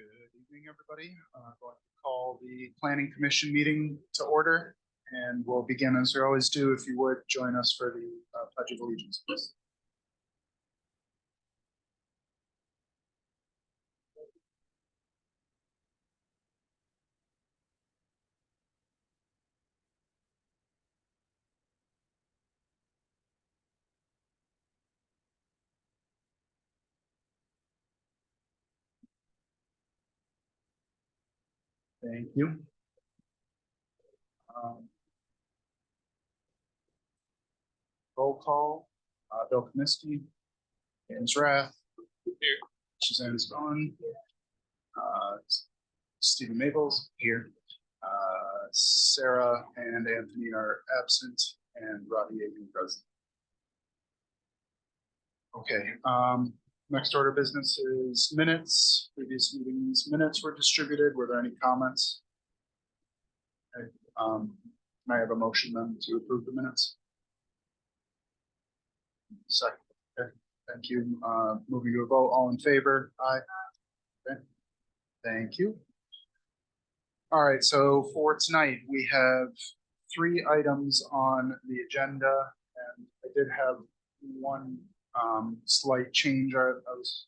Good evening, everybody. Going to call the Planning Commission meeting to order, and we'll begin as we always do. If you would join us for the Pledge of Allegiance, please. Thank you. Roll call. Bill Kaminsky, James Rath, here. Suzanne Spahn, Stephen Maples here. Sarah and Anthony are absent, and Robbie Aiken present. Okay. Next order of business is minutes. Previous meetings minutes were distributed. Were there any comments? Okay. Can I have a motion then to approve the minutes? Second. Okay. Thank you. Moving to a vote. All in favor? Aye. Okay. Thank you. All right. So for tonight, we have 3 items on the agenda, and I did have one slight change. I was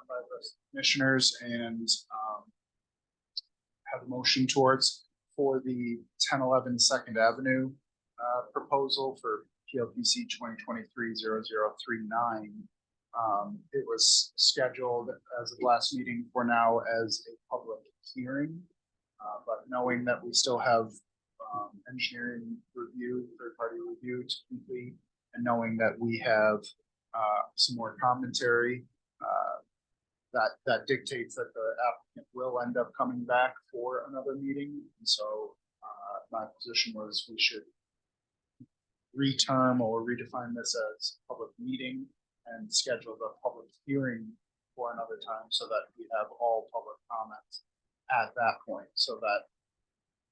by the commissioners and have a motion towards for the 1011 Second Avenue proposal for PLPC 2023-0039. It was scheduled as of last meeting for now as a public hearing, but knowing that we still have engineering review, third-party review to complete, and knowing that we have some more commentary that dictates that the applicant will end up coming back for another meeting. And so my position was we should reterm or redefine this as public meeting and schedule the public hearing for another time so that we have all public comments at that point, so that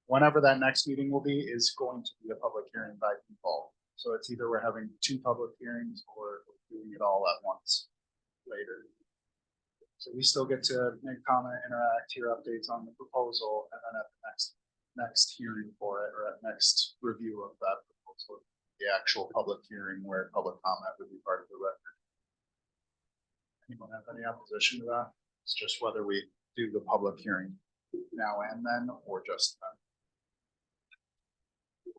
whenever that next meeting will be is going to be a public hearing by default. So it's either we're having 2 public hearings or we're doing it all at once later. So we still get to make comment, interact, hear updates on the proposal, and then at the next hearing for it, or at next review of that proposal, the actual public hearing where public comment would be part of the record. Anyone have any opposition to that? It's just whether we do the public hearing now and then, or just then.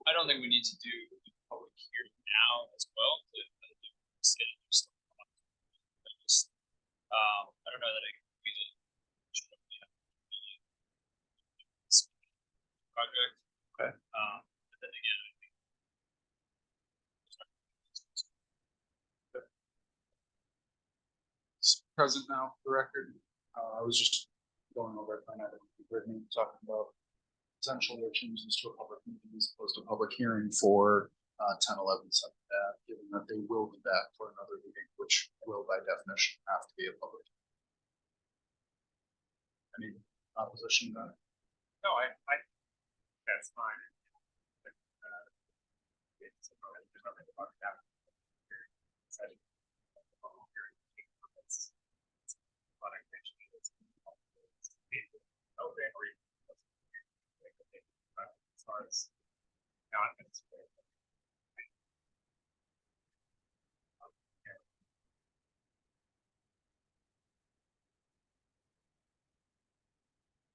I don't think we need to do the public hearing now as well. I don't know that I can be the project. Okay. But then again, I think it's present now for the record. I was just going over it, and I Brittany talking about potential changes to a public meeting as opposed to a public hearing for 1011 Second Ave, given that they will be back for another meeting, which will by definition have to be a public. Any opposition to that? no, I that's fine. It's there's nothing about that. As far as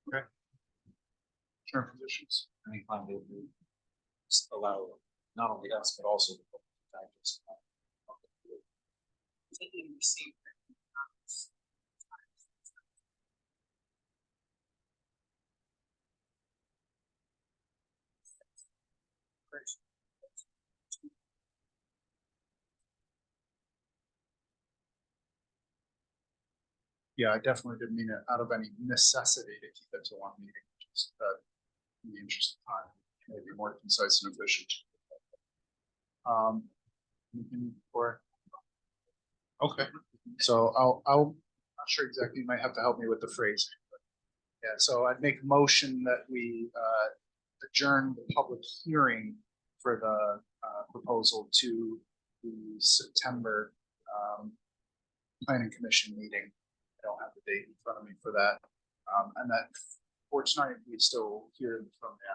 okay. Term positions. Anytime they do allow not only us but also the public to digest. Yeah, I definitely didn't mean it out of any necessity to keep it to one meeting, just that in the interest of time, maybe more concise and efficient. Okay, so I'm not sure exactly, you might have to help me with the phrase. Yeah, so I'd make a motion that we adjourn the public hearing for the proposal to the September Planning Commission meeting. I don't have the date in front of me for that. And that for tonight, we still hear from the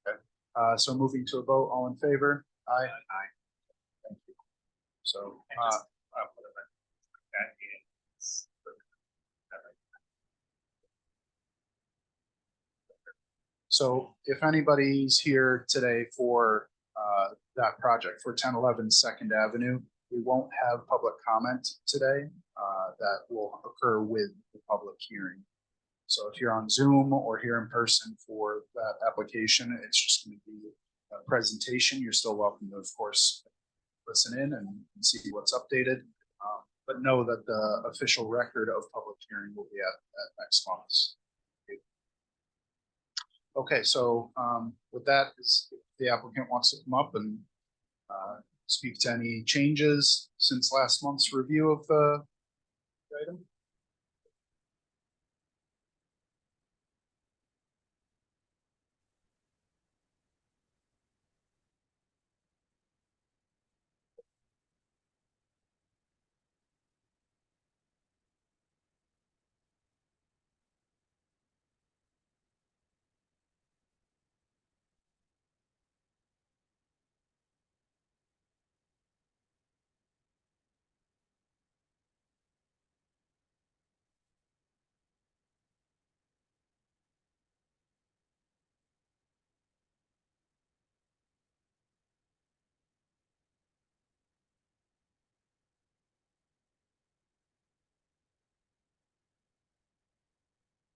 applicant. Okay, so moving to a vote, all in favor? Aye. Aye. Thank you. So, so if anybody's here today for that project for 1011 Second Avenue, we won't have public comment today. That will occur with the public hearing. So if you're on Zoom or here in person for that application, it's just going to be a presentation. You're still welcome to, of course, listen in and see what's updated. But know that the official record of public hearing will be at next month's. Okay, so with that, if the applicant wants to come up and speak to any changes since last month's review of the item.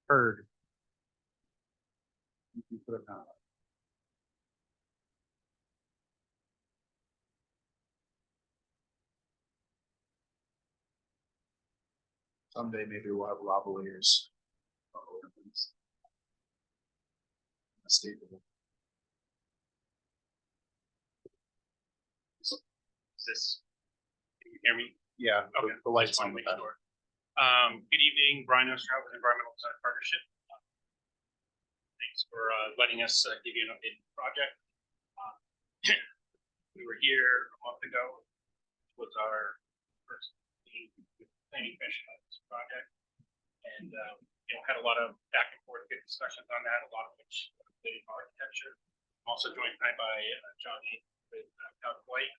Heard. You can put it down. Someday maybe we'll have lavaliers. Is this, can you hear me? Yeah, Okay. the lights Just on wanna the make back. sure. Good evening, Brian Ostrov with Environmental Design Partnership. Thanks for letting us give you an update on the project. We were here a month ago. Was our first meeting with the planning commission on this project, and had a lot of back and forth, good discussions on that. A lot of which related to architecture. I'm also joined tonight by John A. with Doug White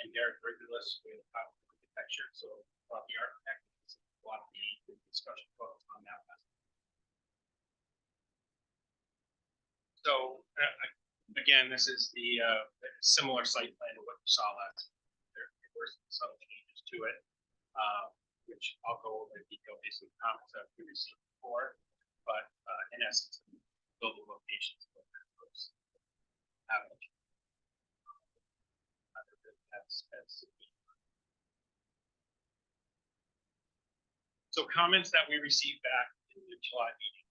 and Derek Regulus with architecture. So the architect, a lot of the discussion focused on that. So again, this is the similar site plan to what you saw last. There were some subtle changes to it, which I'll go over in detail based on the comments that we received before. But in essence, building locations of those average. So comments that we received back in the July meeting,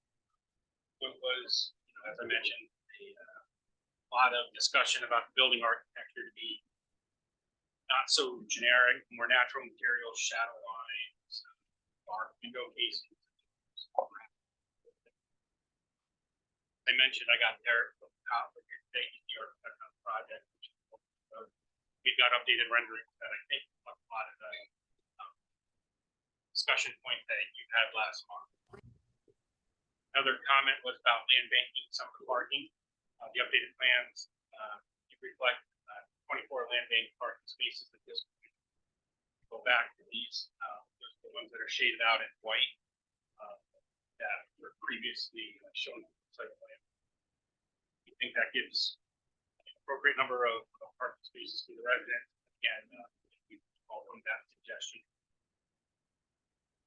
what was, as I mentioned, a lot of discussion about building architecture to be not so generic, more natural materials, shadow lines, dark window casings. I mentioned I got Derek from the top of your state in the architect on the project. We've got updated renderings that I think a lot of the discussion point that you had last month. Another comment was about land banking, some of the parking. The updated plans reflect 24 land bank parking spaces at this point. Go back to these, the ones that are shaded out in white that were previously shown in the site plan. We think that gives an appropriate number of parking spaces to the resident. Again, we welcome that suggestion.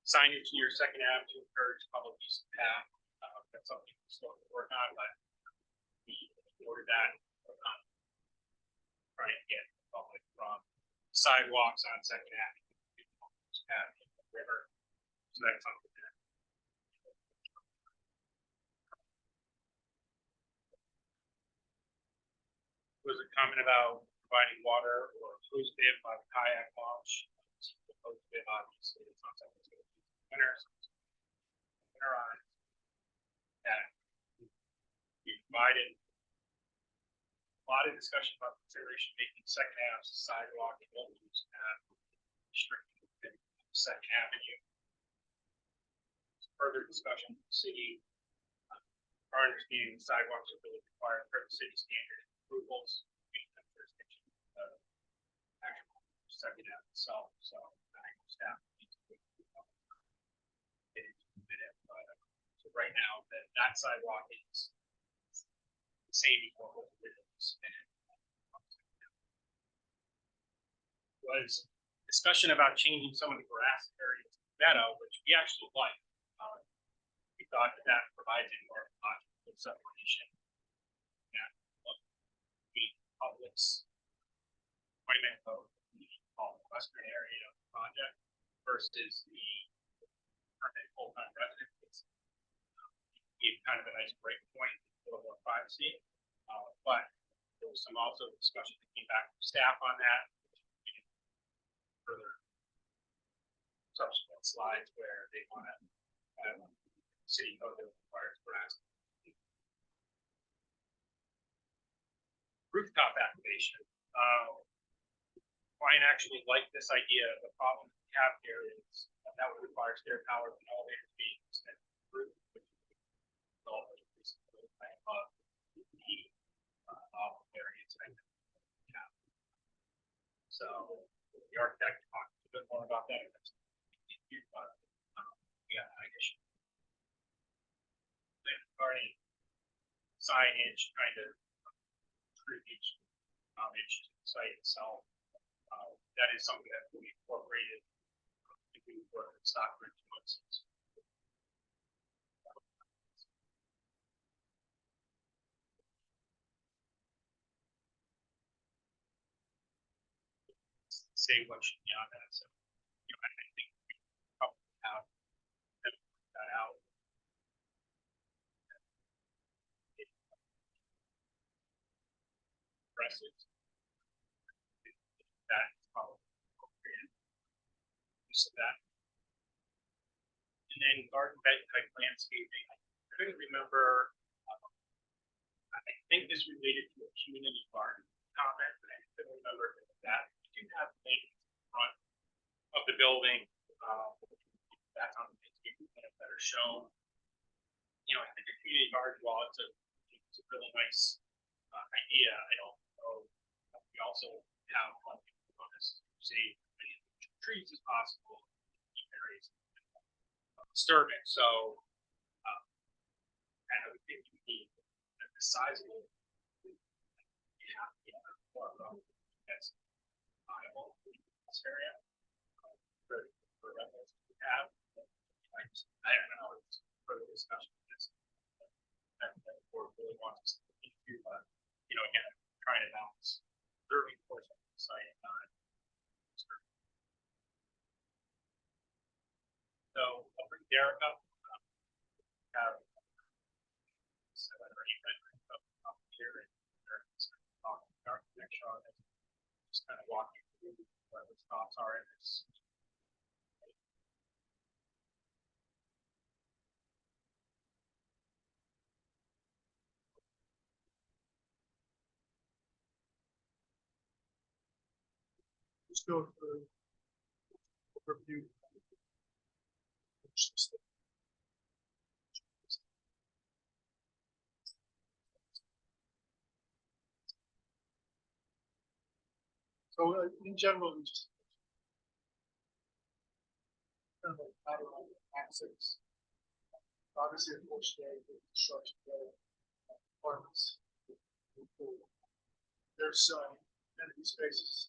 Signage near Second Ave to encourage public use of the path. That's something we're still working on, but we ordered that. Trying to get public from sidewalks on Second Avenue to the river. So that's something that was a comment about providing water or hose bib on kayak launch. Hose bib, obviously, it's not something that's going to be winter. Winterize that. We provided a lot of discussion about consideration making Second Ave sidewalk and local use path restricted Second Avenue. Further discussion, with the city. Our understanding sidewalks are really required per the city standard approvals. Actual second out itself, so I think staff needs to. Get it submitted, but, so right now, that sidewalk is the same as what was originally submitted. Was discussion about changing some of the grass areas to meadow, which we actually like. We thought that provides a more logical separation. Yeah, the public's appointment of the western area of the project versus the permanent full-time residents. Gave kind of a nice break point, a little more privacy, but there was some also discussion that came back from staff on that. Further subsequent slides where they want to have city code that requires grass. Rooftop activation. Brian actually liked this idea. The problem we have here is that would require stair towers and elevators being extended to the roof, which variance. So the architect talked a bit more about that. But yeah, I guess regarding signage, kind of tribute homage to the site itself. That is something that we incorporated into the Stockbridge months. Say what should be on that. So, you know, I think we probably have that out. Impressive. That is probably appropriate use of that. And then garden bed type landscaping. I couldn't remember. I think this related to a community garden comment, but I couldn't remember that. We do have things in front of the building. That's on the landscaping that are shown. You know, I think a community garden, while it's a really nice idea, I don't know. We also have one on this save as many trees as possible in areas of disturbance. So I would think you need the size of it. That's viable in this area. For residents we have. I don't know, it's further discussion of this. That the board really wants us to do, but you know, again, trying to balance preserving portion of the site and not. So I'll bring Derek up. Have 7 or 8 renderings up here and talking architecture on it. Just kind of walking through where the thoughts are in this. Just go through review. So in general, we just kind of like matter of access. Obviously, unfortunately, the construction apartments. There's empty spaces.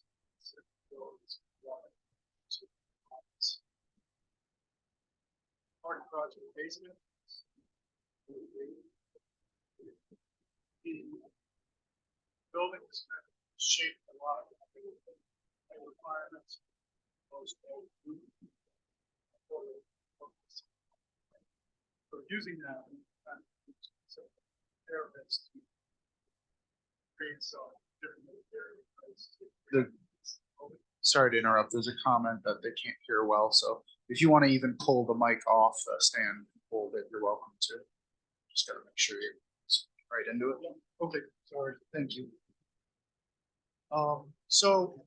Part of project basement. The building is kind of shaped a lot of requirements. So using that, therapists create some different areas. Sorry to interrupt. There's a comment that they can't hear well. So if you want to even pull the mic off the stand, hold it, you're welcome to. Just got to make sure you're right into it. Okay, sorry. Thank you. So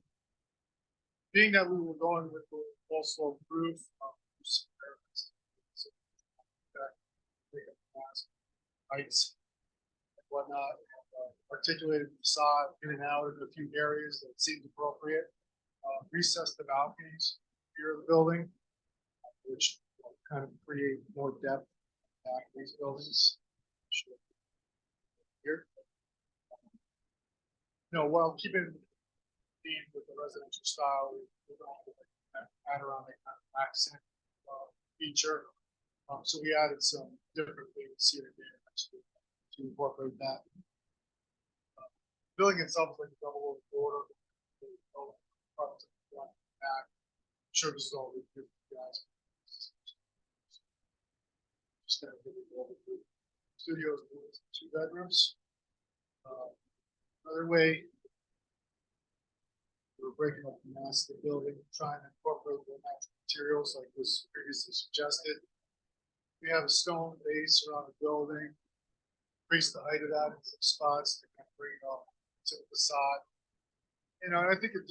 being that we were going with the full slope roof, heights and whatnot, articulated the facade in and out in a few areas that seemed appropriate. Recessed the balconies here of the building, which kind of create more depth back in these buildings. Here. No, while keeping theme with the residential style, we're going with an Adirondack kind of accent feature. So we added some different things here and there to incorporate that. Building itself is like a double border. Sure, this is all we do, guys. Just gonna give you the overview. Studios, 2 bedrooms. Another way, we're breaking up the mass of the building, trying to incorporate the natural materials like was previously suggested. We have a stone base around the building, increase the height of that in some spots to kind of bring it up to the facade. You know, and I think it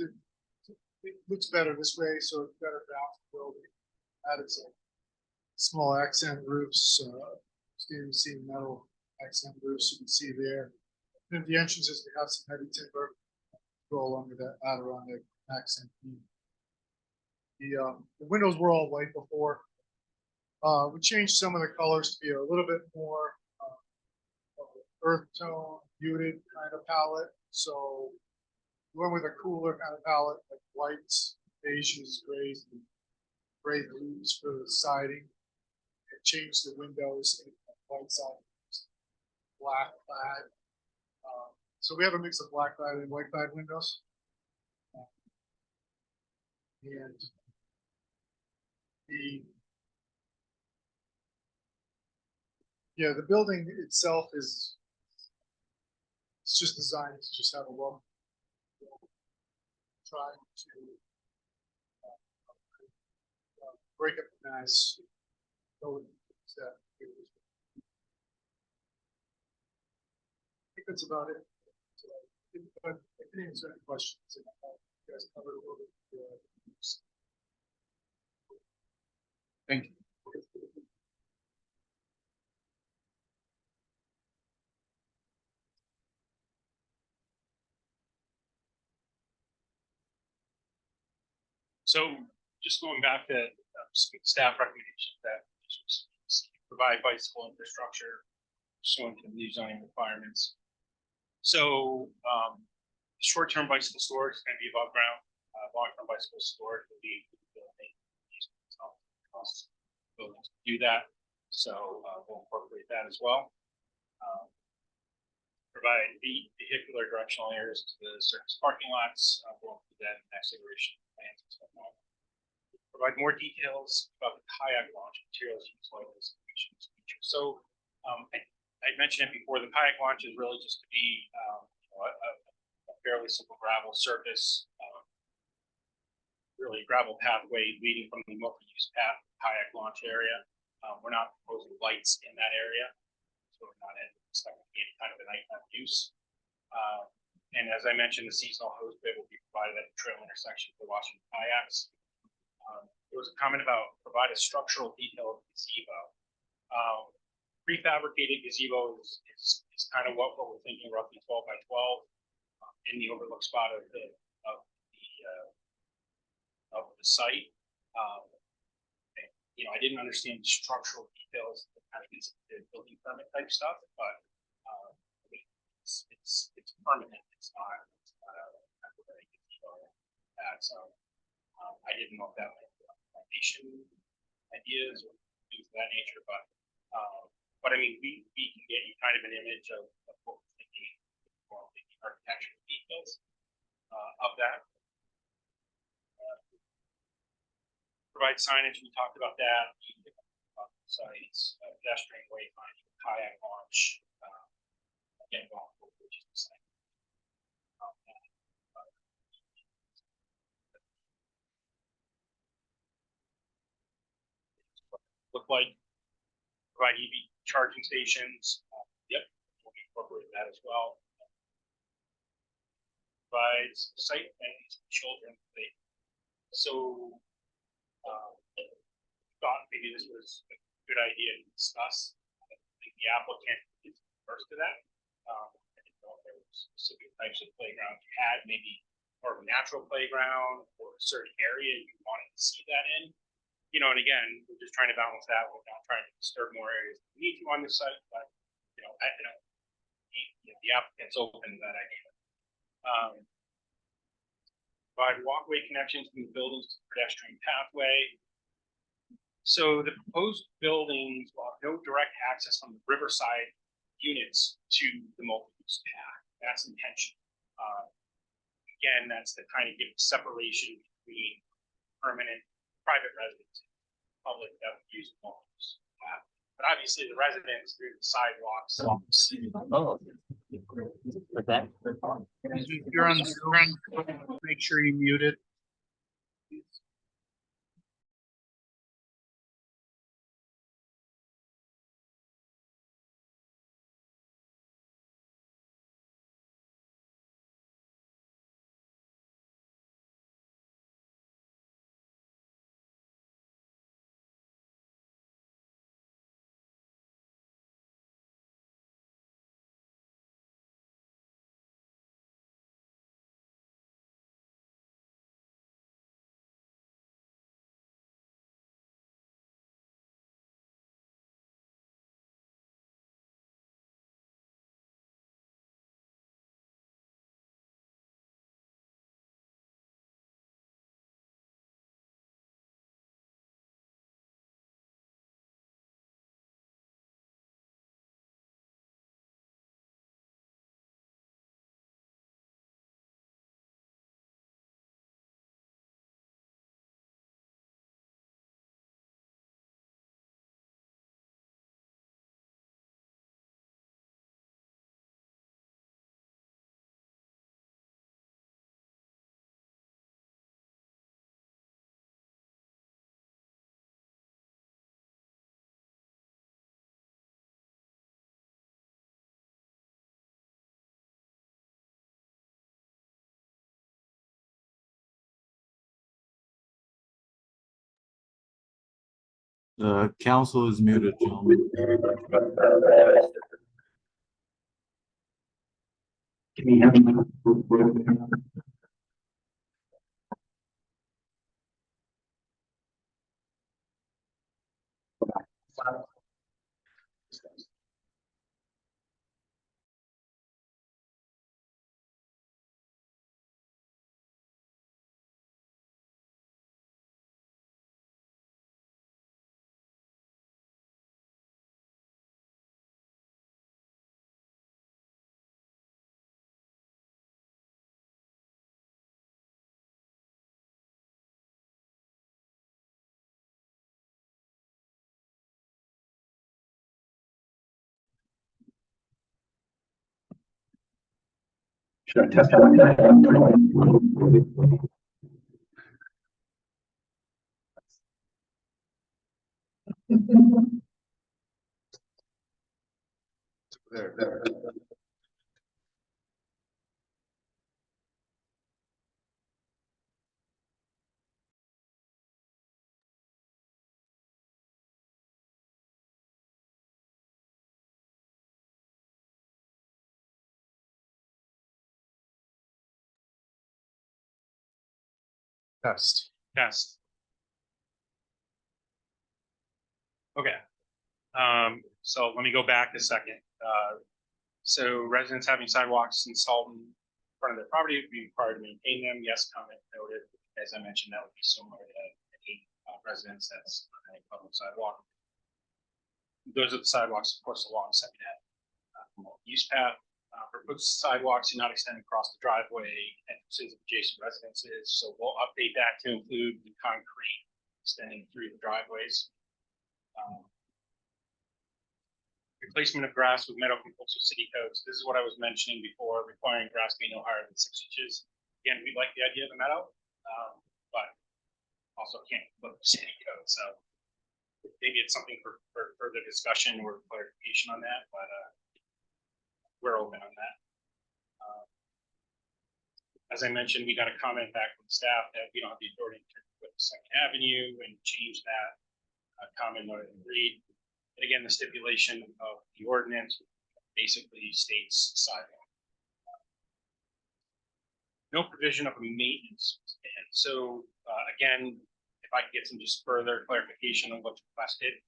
looks better this way, so it's better balanced building. Added some small accent roofs, stainless steel metal accent roofs you can see there. And the entrances, we have some heavy timber go along with that Adirondack accent theme. The windows were all white before. We changed some of the colors to be a little bit more earth tone, muted kind of palette. So we went with a cooler kind of palette, like whites, beiges, grays, and gray blues for the siding. And changed the windows in white side, black clad. So we have a mix of black clad and white clad windows. And the building itself it's just designed to just have a look. Trying to break up the mass. I think that's about it. I can answer any questions. You guys covered a little bit. Thank you. So just going back to staff recommendations that provide bicycle infrastructure pursuant to new zoning requirements. So short-term bicycle storage is going to be above ground. Long-term bicycle storage will be building buildings to do that. So we'll incorporate that as well. Provide vehicular directional areas to the surface parking lots. We'll do that in the next iteration plans and stuff. Provide more details about the kayak launch materials used like this feature. So I mentioned it before, the kayak launch is really just to be a fairly simple gravel surface, really gravel pathway leading from the multi-use path kayak launch area. We're not proposing lights in that area, so we're not expecting any kind of a nighttime use. And as I mentioned, the seasonal hose bib will be provided at the trail intersection for washing kayaks. There was a comment about provide a structural detail of the gazebo. Prefabricated gazebo is kind of what we're thinking, roughly 12 by 12 in the overlook spot of the site. I didn't understand structural details that kind of gets into building permit type stuff, but it's permanent. It's not a temporary gazebo. So I didn't know if that might be foundation ideas or things of that nature, but I mean, we can get you kind of an image of what we're thinking for the architectural details of that. Provide signage, we talked about that. Sites, pedestrian wayfinding, kayak launch, again, which is the same. Look like provide EV charging stations. Yep, we'll incorporate that as well. Provides site amenities for children. They So, thought maybe this was a good idea to discuss. I think the applicant is first to that. I didn't know if there were specific types of playgrounds you had, maybe more of a natural playground or a certain area you wanted to see that in. You know, and again, we're just trying to balance that. We're not trying to disturb more areas than we need to on this site, but you know, the applicant's open to that idea. Provide walkway connections from the buildings to the pedestrian pathway. So the proposed buildings will have no direct access from the Riverside units to the multi-use path. That's intentional. Again, that's to kind of give separation between permanent private residents, and public that would use the multi-use path. But obviously, the residents through the sidewalks. Oh. With that? You're on Zoom, make sure you muted. The council is muted, gentlemen. Can you hear me? Should I test There. Test. Test. Okay. So let me go back a second. So residents having sidewalks installed in front of their property would be required to maintain them. Yes, comment noted. As I mentioned, that would be similar to any residents that's on a public sidewalk. Those are the sidewalks, of course, along Second Ave use path. Proposed sidewalks do not extend across the driveway entrances of adjacent residences. So we'll update that to include the concrete extending through the driveways. Replacement of grass with meadow conforms with city codes. This is what I was mentioning before, requiring grass to be no higher than 6 inches. Again, we like the idea of the meadow, but also can't look at city code. So maybe it's something for further discussion or clarification on that, but we're open on that. As I mentioned, we got a comment back from staff that we don't have the authority to with Second Avenue and change that comment or agreed. And again, the stipulation of the ordinance basically states sidewalk. No provision of a maintenance plan. So again, if I could get some just further clarification on what's requested.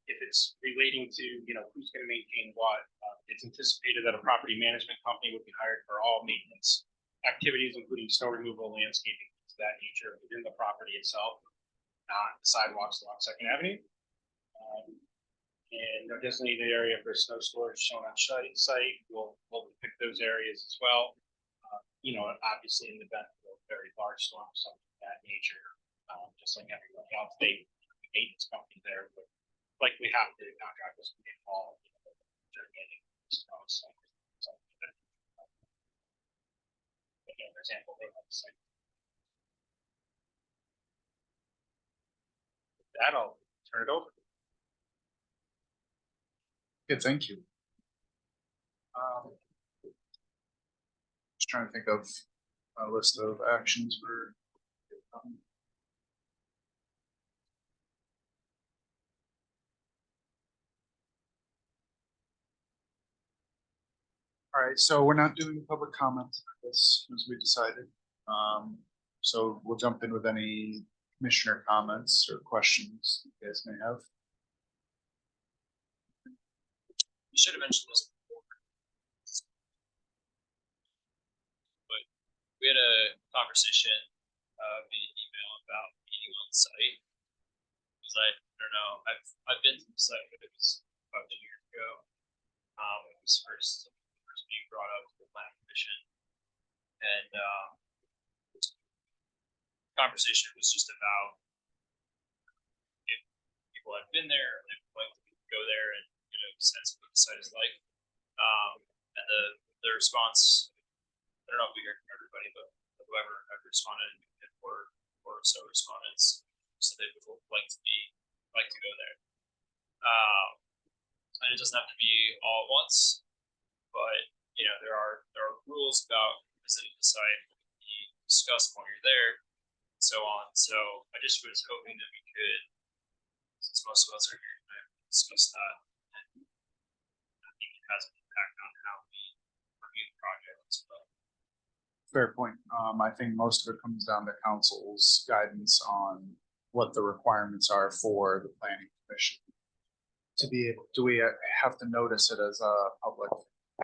If it's relating to, who's going to maintain what, it's anticipated that a property management company would be hired for all maintenance activities, including snow removal, landscaping, things of that nature within the property itself, not the sidewalks along Second Avenue. And no designated area for snow storage shown on site. We'll pick those areas as well. Obviously in the event of a very large storm, something of that nature, just like everyone else, the maintenance company there would likely have to contractors to get involved. For example, they have the site. With that, I'll turn it over. Okay, thank you. Just trying to think of a list of actions for. All right, so we're not doing public comment, I guess, as we decided. So we'll jump in with any commissioner comments or questions you guys may have. You should have mentioned this before. But we had a conversation via email about meeting on site. Because I don't know, I've been to the site, but it was about 2 years ago. It was first being brought up to the planning commission. And conversation was just about if people had been there and they would like to go there and get a sense of what the site is like. And the response, I don't know if we heard from everybody, but whoever had responded or so respondents, so they would like to go there. And it doesn't have to be all at once, but there are rules about visiting the site. You discuss while you're there, and so on. So I just was hoping that we could, since most of us are here tonight, discuss that. And I think it has an impact on how we review the project as well. Fair point. I think most of it comes down to council's guidance on what the requirements are for the planning commission. Do we have to notice it as a public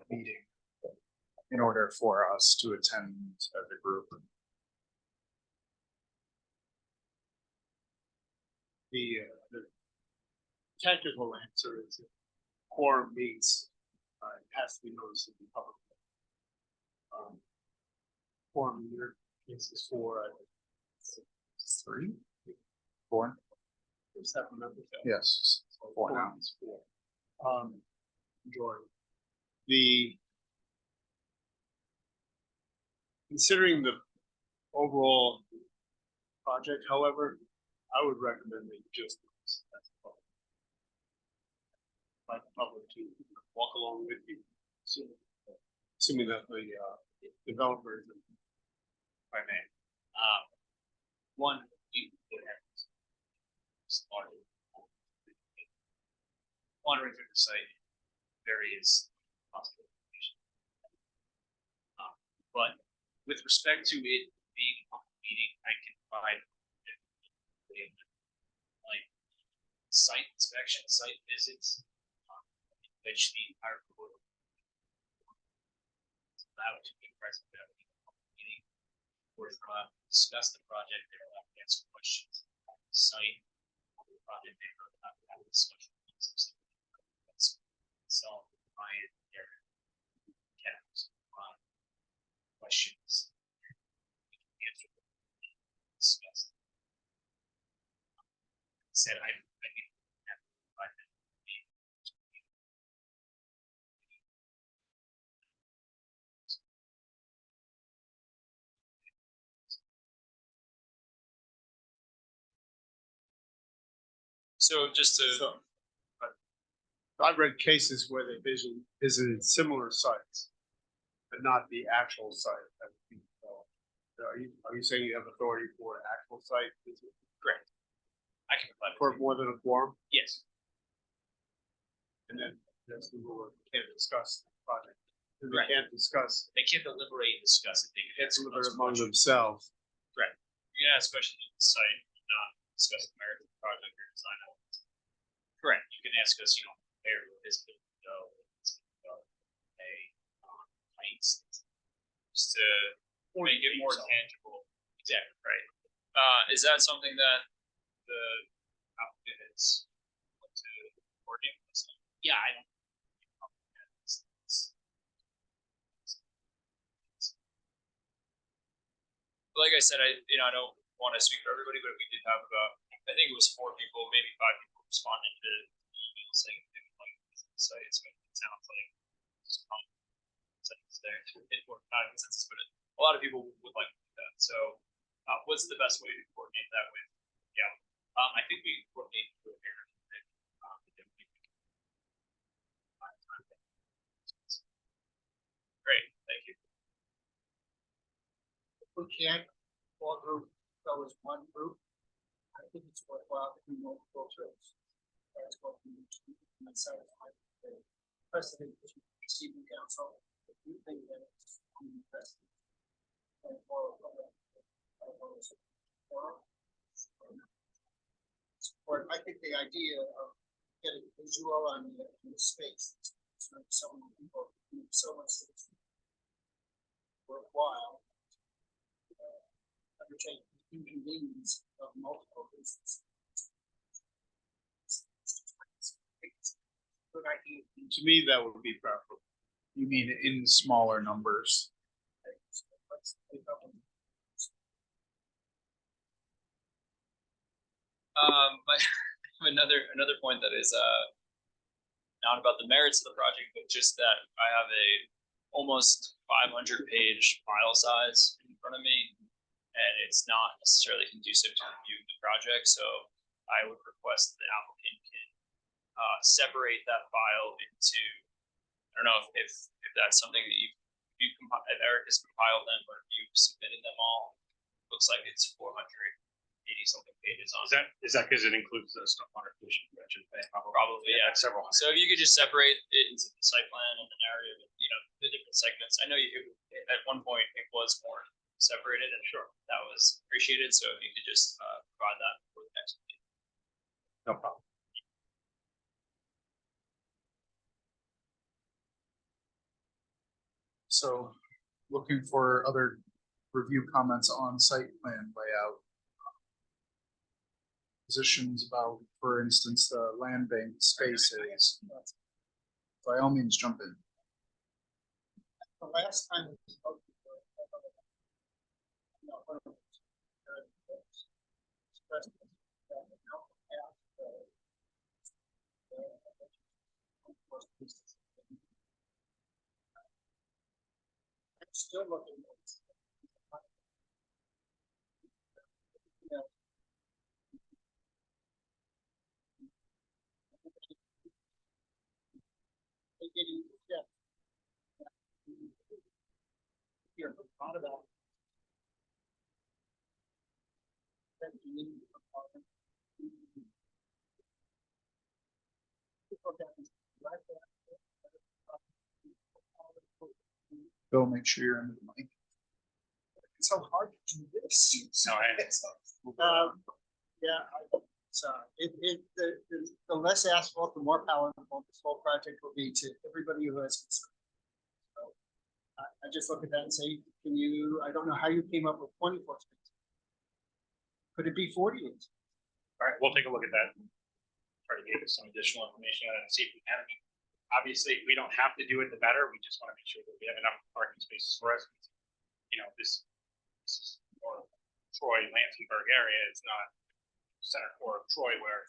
meeting in order for us to attend as a group? The technical answer is if quorum meets, it has to be noticed in the public. Quorum in your case is 4, 3, 4. 7 members. Yes, 4 now. Quorum is 4. Majority. Considering the overall project, however, I would recommend that you just like the public to walk along with you, assuming that the developers, if I may, One, you wandering through the site, various possible locations. But with respect to it being a meeting, I can provide like site inspection, site visits, which the entire board is allowed to be present at the meeting, or discuss the project, they're allowed to answer questions about the site, or the project, they're allowed to have a discussion. So client their caps questions. Answer discuss. Said I can have 5 minutes. So just to I've read cases where they visited similar sites, but not the actual site that would be developed. Are you saying you have authority for actual site visit? Correct. I can provide. For more than a quorum? Yes. And then that's the rule, you can't discuss the project. They Right. can't discuss, They can't deliberate and discuss it. They can can't ask deliberate us among questions. themselves. You can ask questions of the site, not discuss the merit of the project or design elements. Correct. You can ask us, where is it go? Heights. Just to make it more tangible. Exactly, right. Is that something that the applicant is want to coordinate with us? Yeah, I don't. Like I said, I don't want to speak for everybody, but we did have about, I think it was 4 people, maybe 5 people responded to the email saying they would like to visit the site. So it sounds like just consensus there. Or not consensus, but a lot of people would like to do that. So, what's the best way to coordinate that with? Yeah, I think we coordinate with Aaron. Great, thank you. We can't all group go as one group. I think it's worthwhile to do multiple trips. That's what we need to do. And that's satisfied with the precedent that you receive in council. If you think that it's on the precedent. And for support, I think the idea of getting visual on the space, so many people, so much worthwhile. Undertake the inconvenience of multiple businesses. Good idea. To me, that would be preferable. You mean in smaller numbers? But another point that is not about the merits of the project, but just that I have a almost 500-page file size in front of me, and it's not necessarily conducive to reviewing the project. So I would request that the applicant can separate that file into. I don't know if that's something that if Eric has compiled them or if you've submitted them all. Looks like it's 480 something pages on. Is that because it includes the stormwater pollution prevention thing? Probably, yeah. That's several hundred. So if you could just separate it into the site plan and the narrative, the different segments. I know at one point it was more separated, and sure, that was appreciated. So if you could just provide that for the next meeting. No problem. So looking for other review comments on site plan layout. Positions about, for instance, the land bank spaces. By all means, jump in. The last time we spoke. I'm still looking. Here, thought about. Bill, make sure you're in the mic. It's so hard to do this. No, Yeah, the less asphalt, the more palatable this whole project will be to everybody who has concern. So, I just look at that and say, I don't know how you came up with 24 spaces. Could it be 48? All right, we'll take a look at that. Try to get us some additional information on it and see if we can. Obviously, we don't have to do it, the better. We just want to make sure that we have enough parking spaces for us. This is more Troy, Lansingburg area. It's not center core of Troy where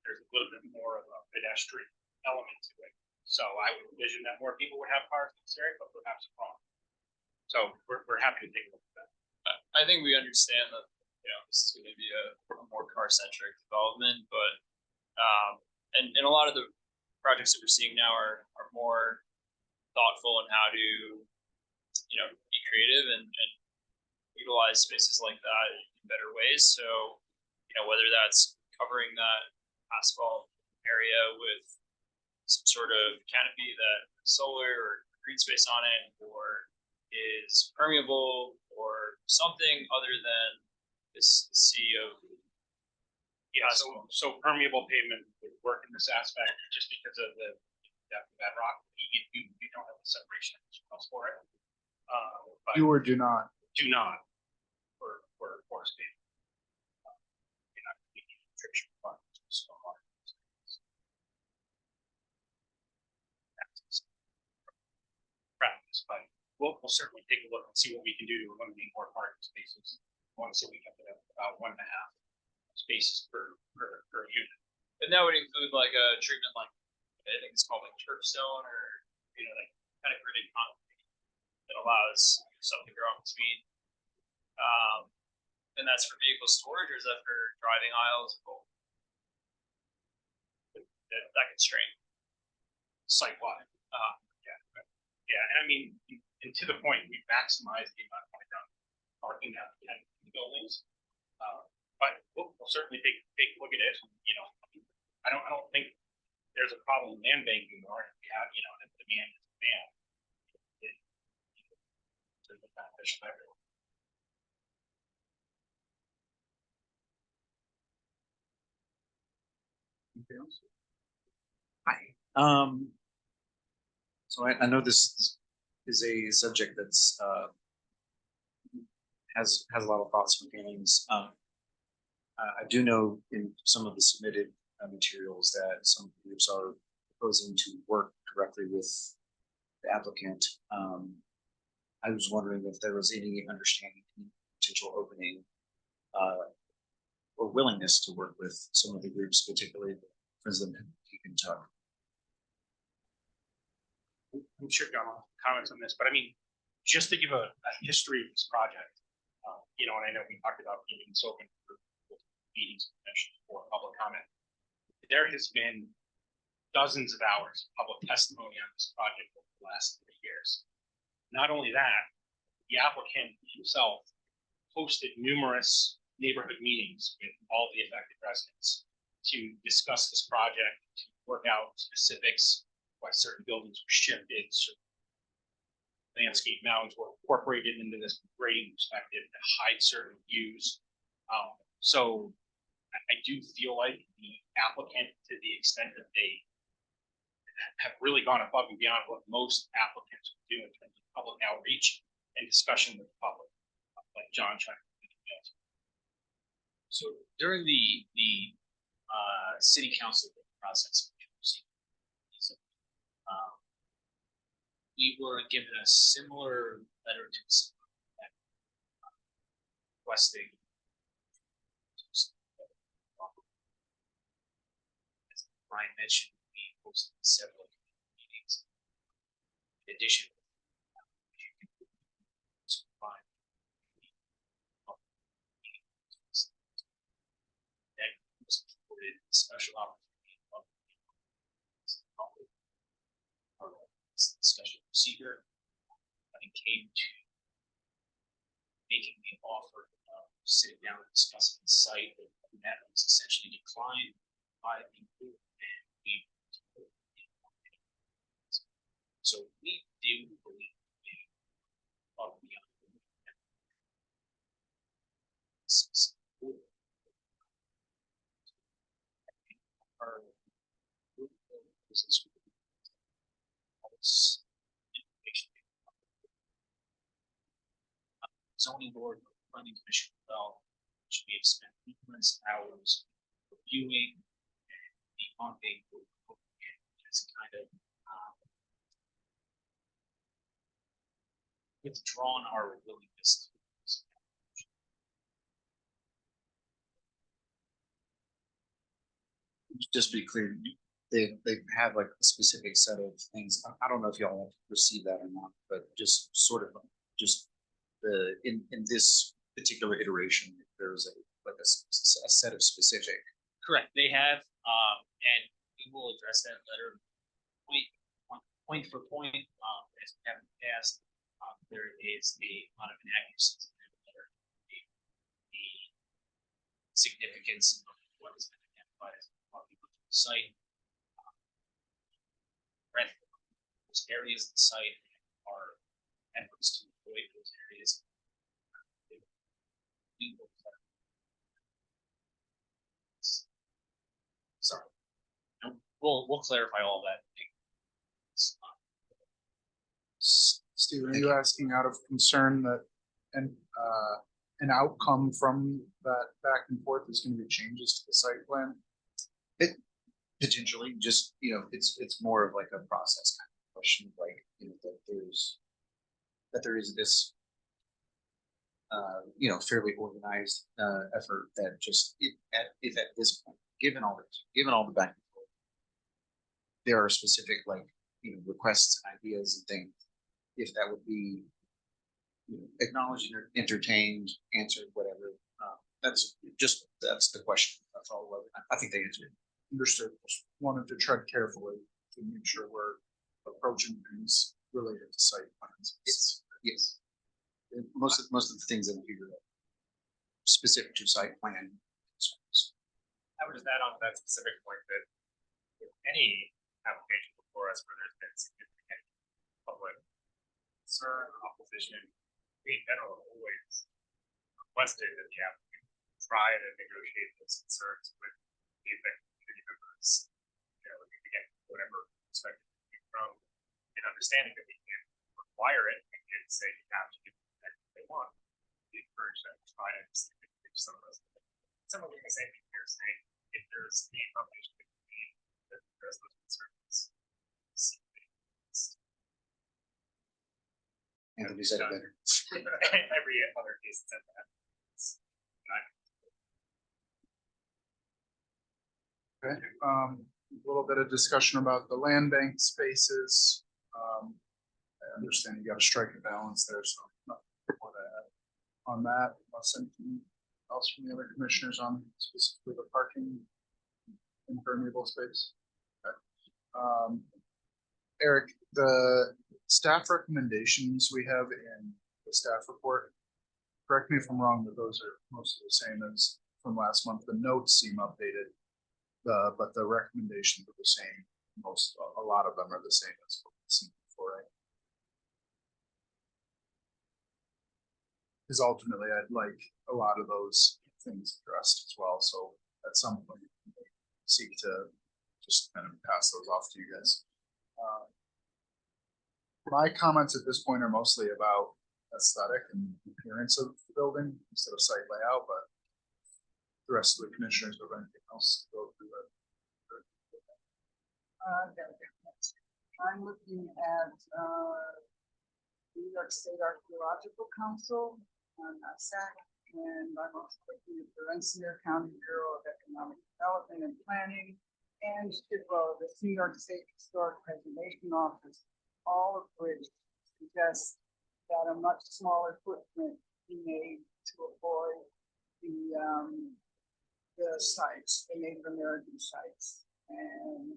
there's a little bit more of a pedestrian element to it. So I would envision that more people would have cars in this area, but perhaps wrong. So we're happy to take a look at that. I think we understand that this is going to be a more car-centric development, but and a lot of the projects that we're seeing now are more thoughtful in how to be creative and utilize spaces like that in better ways. So, whether that's covering that asphalt area with some sort of canopy that solar or green space on it, or is permeable, or something other than this sea of Yeah, so permeable pavement would work in this aspect just because of the depth of bedrock. You don't have the separation for it. But Do or do not. do not for forest pavement. You're not going to need restriction requirements for stormwater. That's practice, but we'll certainly take a look and see what we can do to eliminate more parking spaces. Once a week, up to about 1.5 spaces per unit. And that would include like a treatment like, I think it's called like turf stone, or, like kind of gritted concrete that allows stuff to grow up to speed. And that's for vehicle storage, or is that for driving aisles? That constraint. Site wide. Yeah, and I mean, and to the point, we maximize the amount of parking that we can in the buildings. But we'll certainly take a look at it. I don't think there's a problem in land banking, or if we have, the demand is demand. It's beneficial to everyone. Hi. So I know this is a subject that's has a lot of thoughts and feelings. I do know in some of the submitted materials that some groups are proposing to work directly with the applicant. I was wondering if there was any understanding, any potential opening, or willingness to work with some of the groups, particularly the Friends of Kentucky. I'm sure John will have comments on this, but I mean, just to give a history of this project, and I know we talked about keeping this open for meetings for public comment. There has been dozens of hours of public testimony on this project over the last 3 years. Not only that, the applicant himself hosted numerous neighborhood meetings with all the affected residents to discuss this project, to work out specifics, why certain buildings were shifted, certain landscape mounds were incorporated into this grading perspective to hide certain views. So I do feel like the applicant, to the extent that they have really gone above and beyond what most applicants would do in terms of public outreach and discussion with the public, like John tried to do. So during the city council process, we were given a similar letter to requesting. As Brian mentioned, we hosted several meetings. In addition, that was afforded a special opportunity of special procedure when it came to making the offer of sitting down and discussing the site, and that was essentially declined by the group, and we. So we do believe above and beyond. Our group business zoning board, planning commission, well, which we have spent numerous hours reviewing the on-page as kind of withdrawn our willingness to Just be clear, they have like a specific set of things. I don't know if y'all received that or not, but just sort of just in this particular iteration, there's a set of specific. correct. They have, and we will address that letter point for point, as we have in the past. There is a lot of inaccuracies in the letter. significance of what is identified as a parking site. Rent those areas of the site are efforts to avoid those areas. Sorry. No, we'll clarify all that. Steve, are you asking out of concern that an outcome from that back and forth is gonna be changes to the site plan? Potentially, just, it's more of like a process kind of question, like, that there is this fairly organized effort that just if at this point, given all the back and forth, there are specific requests and ideas and things, if that would be acknowledged or entertained, answered, whatever. That's the question. That's all. I think they answered it. Understood. Just wanted to tread carefully to make sure we're approaching things related to site plans. Yes. Most of the things in here are specific to site plan. I would just add on to that specific point that if any application before us where there's been significant public concern, opposition, we in general always requested that the applicant try to negotiate those concerns with the affected community members. Again, whatever perspective from an understanding that we can require it, we can say you have to do what they want. We encourage them to try to reach some of those. Some of the same thing here, saying if there's any combination that we need that address those concerns. And we said it better. Every other case said that. Okay, a little bit of discussion about the land bank spaces. I understand you got to strike a balance there, so not more to add on that. Anything else from the other commissioners on specifically the parking impermeable space? Okay. Eric, the staff recommendations we have in the staff report, correct me if I'm wrong, but those are mostly the same as from last month. The notes seem updated, but the recommendations are the same. A lot of them are the same as what we've seen before, right? Because ultimately, I'd like a lot of those things addressed as well. So at some point, we may seek to just kind of pass those off to you guys. My comments at this point are mostly about aesthetic and appearance of the building instead of site layout, but the rest of the commissioners have anything else to go through that. I'm looking at New York State Archaeological Council on SAC, and I'm also looking at the Rensselaer County Bureau of Economic Development and Planning, and SHPO, the New York State Historic Preservation Office, all of which suggest that a much smaller footprint be made to avoid the sites, the Native American sites. And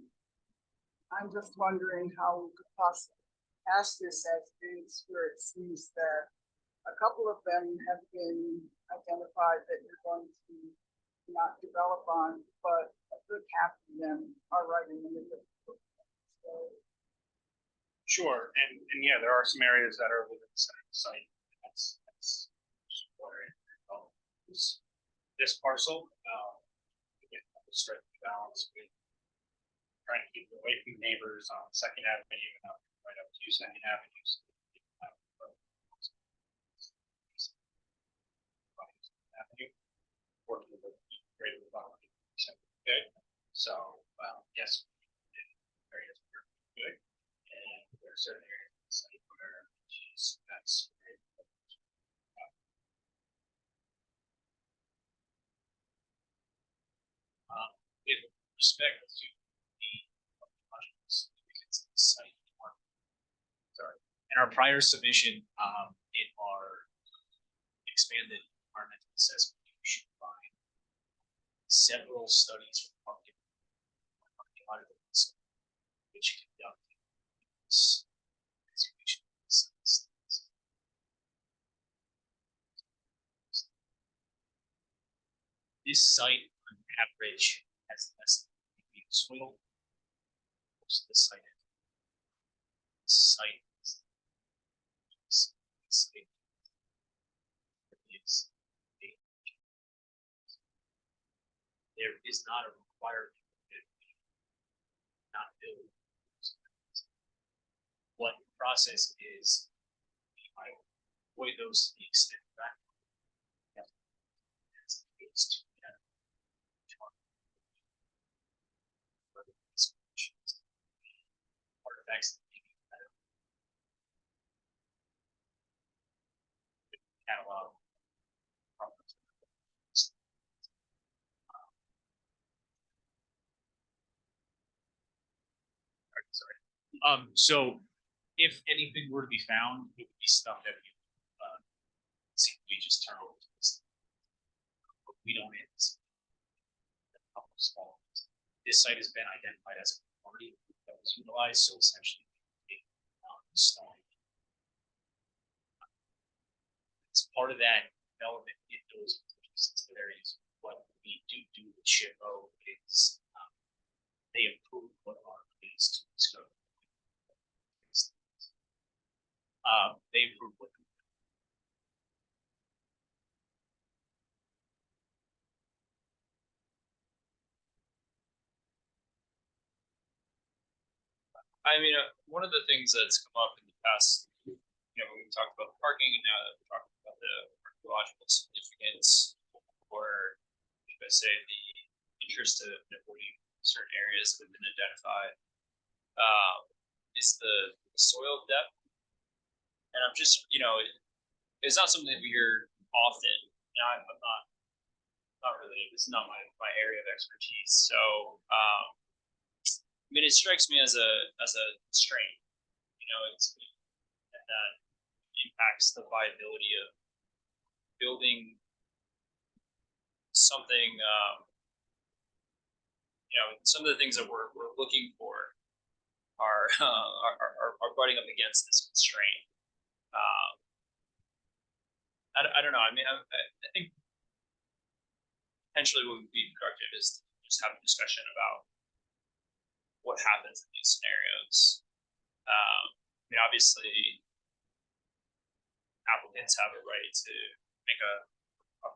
I'm just wondering how we could possibly pass this as is, where it seems that a couple of them have been identified that you're going to not develop on, but a good half of them are right in the middle of the footprint. So, Sure, and yeah, there are some areas that are within the center of the site. That's this parcel. Again, strike the balance with trying to keep it away from neighbors on Second Avenue and up right up to Second Avenue. Working with greater than 100%. Okay, so yes, areas are good. And there are certain areas of the site where that's great. With respect to the site, sorry, in our prior submission, in our expanded environmental assessment, you should find several studies from parking which conducted this excavation studies. this site on average has less than soil. Most of the site site is there is not a requirement that we not build. What the process is, I avoid those to the extent that it's to artifacts catalog. Sorry. So if anything were to be found, it would be stuff that we just turn over to this. We don't anticipate a couple of small ones. This site has been identified as a priority that was utilized, so essentially stone. As part of that development in those sensitive areas, what we do with SHPO is they improve what our phase 2 scope. They improve what I mean, one of the things that's come up in the past, when we talked about the parking and now that we're talking about the archaeological significance, or should I say the interest of avoiding certain areas that have been identified, is the soil depth. And I'm just, it's not something that we hear often. And I'm not really, this is not my area of expertise. So, I mean, it strikes me as a strain, it's that impacts the viability of building something. Some of the things that we're looking for are butting up against this constraint. I don't know. I mean, I think potentially what would be productive is to just have a discussion about what happens in these scenarios. I mean, obviously, applicants have a right to make a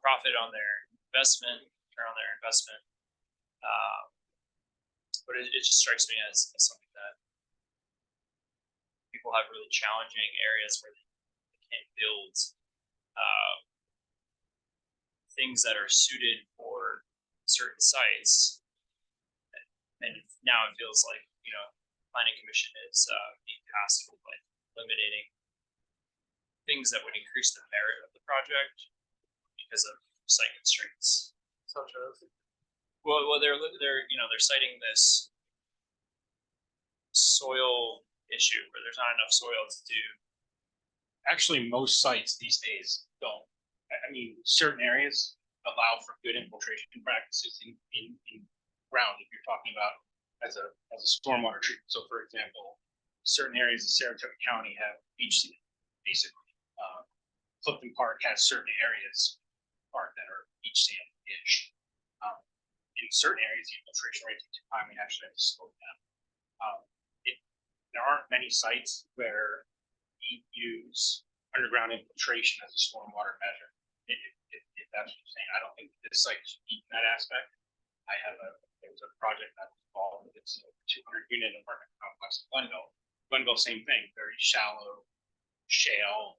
profit on their investment, return on their investment. But it just strikes me as something that people have really challenging areas where they can't build things that are suited for certain sites. And now it feels like, planning commission is being tasked with like eliminating things that would increase the merit of the project because of site constraints. Such as, Well, they're citing this soil issue where there's not enough soil to do. Actually, most sites these days don't. I mean, certain areas allow for good infiltration practices in ground. If you're talking about as a stormwater treatment. So, for example, certain areas of Saratoga County have beach seating, basically. Clifton Park has certain areas that are beach sand-ish. In certain areas, the infiltration rates are too high. We actually have to slow down. There aren't many sites where we use underground infiltration as a stormwater measure. If that's what you're saying, I don't think this site is unique in that aspect. There was a project that was involved with it's a 200 unit apartment complex in Glenville. Glenville, same thing, very shallow shale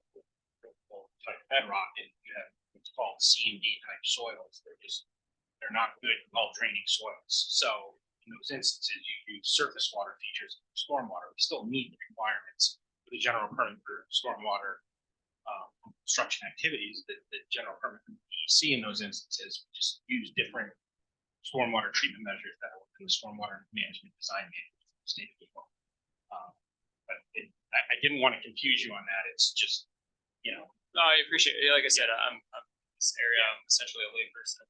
type bedrock, and you have what's called C and D type soils. They're not good, well draining soils. So in those instances, you use surface water features, stormwater. We still meet the requirements for the general permit for stormwater construction activities. The general permit from the DEC in those instances just use different stormwater treatment measures that are within the stormwater management design manual for the state as well. But I didn't want to confuse you on that. It's just, No, I appreciate it. Like I said, I'm in this area. I'm essentially a layperson.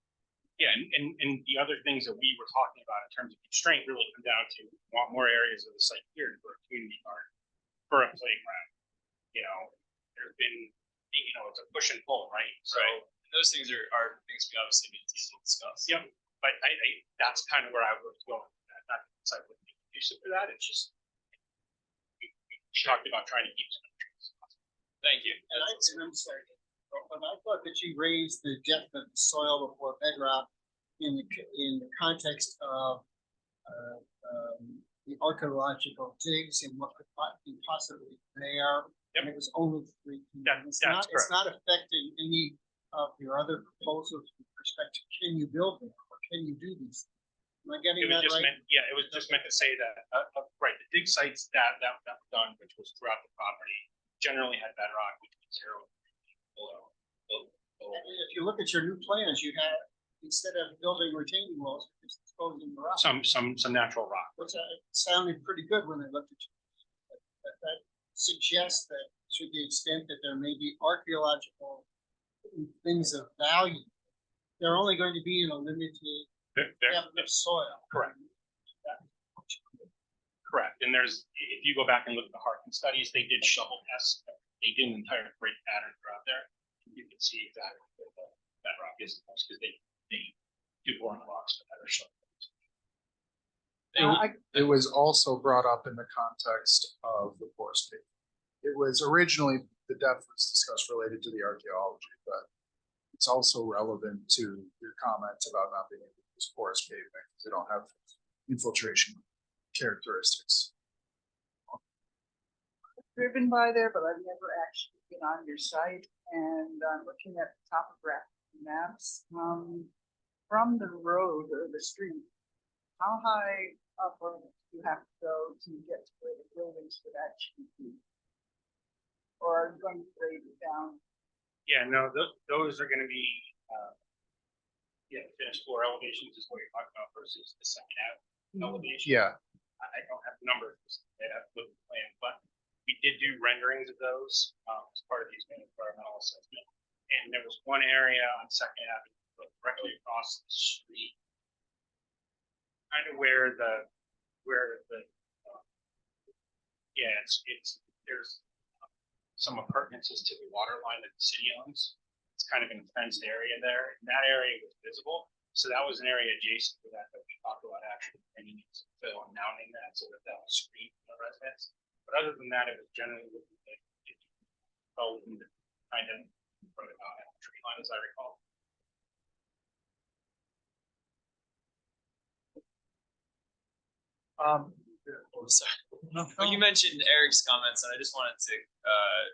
yeah, and the other things that we were talking about in terms of constraint really come down to want more areas of the site cleared for a community garden, for a playground. There's been, it's a push and pull, right? So those things are things we obviously need to discuss. Yep, but that's kind of where I was going. Not because I wouldn't be conducive for that, it's just. We talked about trying to keep some trees. Thank you. And I'm sorry, but I thought that you raised the depth of the soil before bedrock in the context of the archaeological digs and what could be possibly there. Yep. And it was only 3 feet. That's It's correct. not affecting any of your other proposals with respect to can you build there or can you do these? Am I getting It was that just right? meant, yeah, it was just meant to say that, right, the dig sites that were done, which was throughout the property, generally had bedrock between 0 and below. And if you look at your new plans, you have, instead of building retaining walls, it's exposing the rock. Some natural rock. Which sounded pretty good when I looked at you. That suggests that to the extent that there may be archaeological things of value, they're only going to be in a limited depth of soil. Correct. Correct, and if you go back and look at the Harkin studies, they did shovel tests, they did an entire grid pattern throughout there. You can see exactly where that rock is, because they do bore in rocks that are shovel. It was also brought up in the context of the porous pavement. It was originally, the depth was discussed related to the archaeology, but it's also relevant to your comment about not being able to use porous pavement. They don't have infiltration characteristics. Driven by there, but I've never actually been on your site, and I'm looking at the topographic maps. From the road or the street, how high up do you have to go to get to where the buildings would actually be? Or are you going to grade it down? Yeah, no, those are gonna be, finished floor elevations is what you're talking about versus the second elevation. Yeah, I don't have the numbers, I have to look at the plan, but we did do renderings of those, as part of the environmental assessment. And there was one area on Second Avenue, directly across the street. Kind of where the, there's some appurtenances to the water line that the city owns. It's kind of in a fenced area there, and that area was visible. So that was an area adjacent to that we talked about actually bringing in some fill and mounting that so that was screened from the residents. But other than that, it was generally looking like kind of from the tree line, as I recall. Sorry. Well, you mentioned Eric's comments, and I just wanted to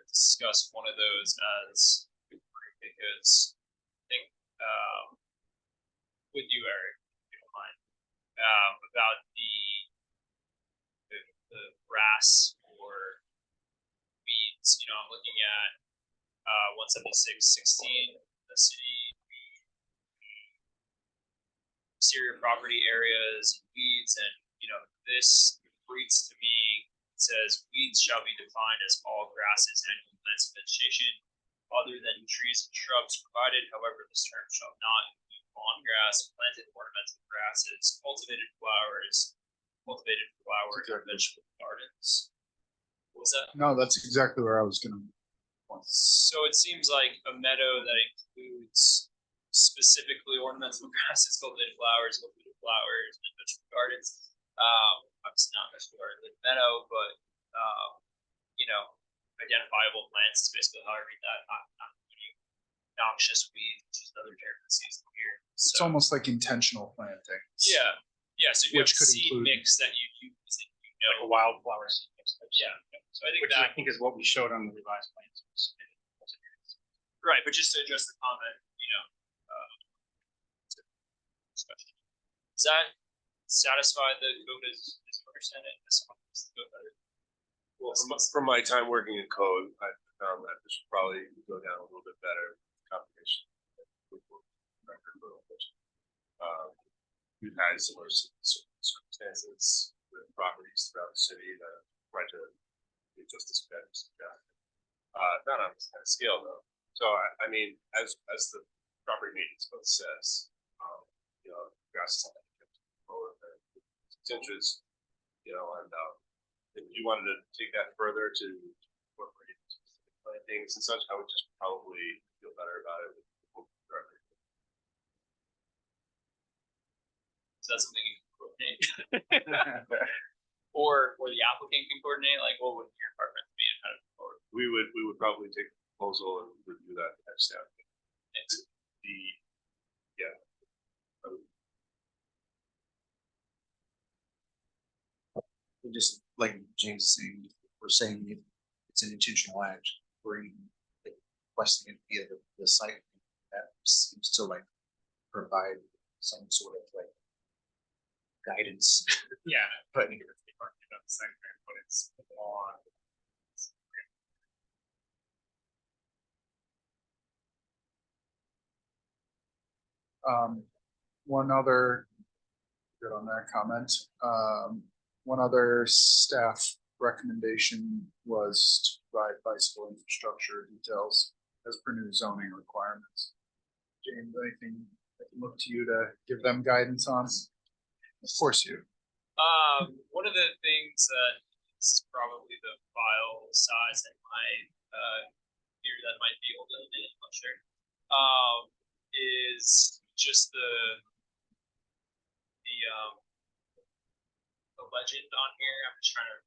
discuss one of those as because I think with you, Eric, if you don't mind, about the grass or weeds. You know, I'm looking at 176-16, the city exterior property areas, weeds, and this reads to me, it says weeds shall be defined as all grasses and plants of vegetation other than trees and shrubs provided. However, this term shall not include lawn grass, planted ornamental grasses, cultivated flowers, or vegetable gardens. What was that? no, that's exactly where I was gonna. So it seems like a meadow that includes specifically ornamental grasses, cultivated flowers, and vegetable gardens. Obviously not vegetable garden, meadow, but identifiable plants is basically how I read that. Not noxious weeds, which is another term that's used here. It's almost like intentional planting. Yeah. So you have Which could seed include- mix that you use, and Like a wildflower seed mix. Yeah. So I think Which that I think is what we showed on the revised plans. right, but just to address the comment, discussion. Does that satisfy the code as you understand it? As someone who's the code writer? Well, from my time working in code, I found that this should probably go down a little bit better combination. We've had similar circumstances with properties throughout the city that try to do just as bad as not on this kind of scale though. So I mean, as the property maintenance code says, grass is lower than 6 inches, and if you wanted to take that further to incorporate specific plantings and such, I would just probably feel better about it with Is that something you can coordinate? Or the applicant can coordinate, like what would your preference be in kind of forward? We would probably take the proposal and review that next step. It's The, yeah. Just like James is saying, we're saying it's an intentional act, we're requesting it via the site. That seems to like provide some sort of like guidance. Yeah, But I think it's the argument about the site plan, but it's on. One other, good on that comment. One other staff recommendation was to provide bicycle infrastructure details as per new zoning requirements. James, anything I can look to you to give them guidance on? Of course you. One of the things that is probably the file size that might computer that might be able to do, I'm not sure. Is just the legend on here. I'm just trying to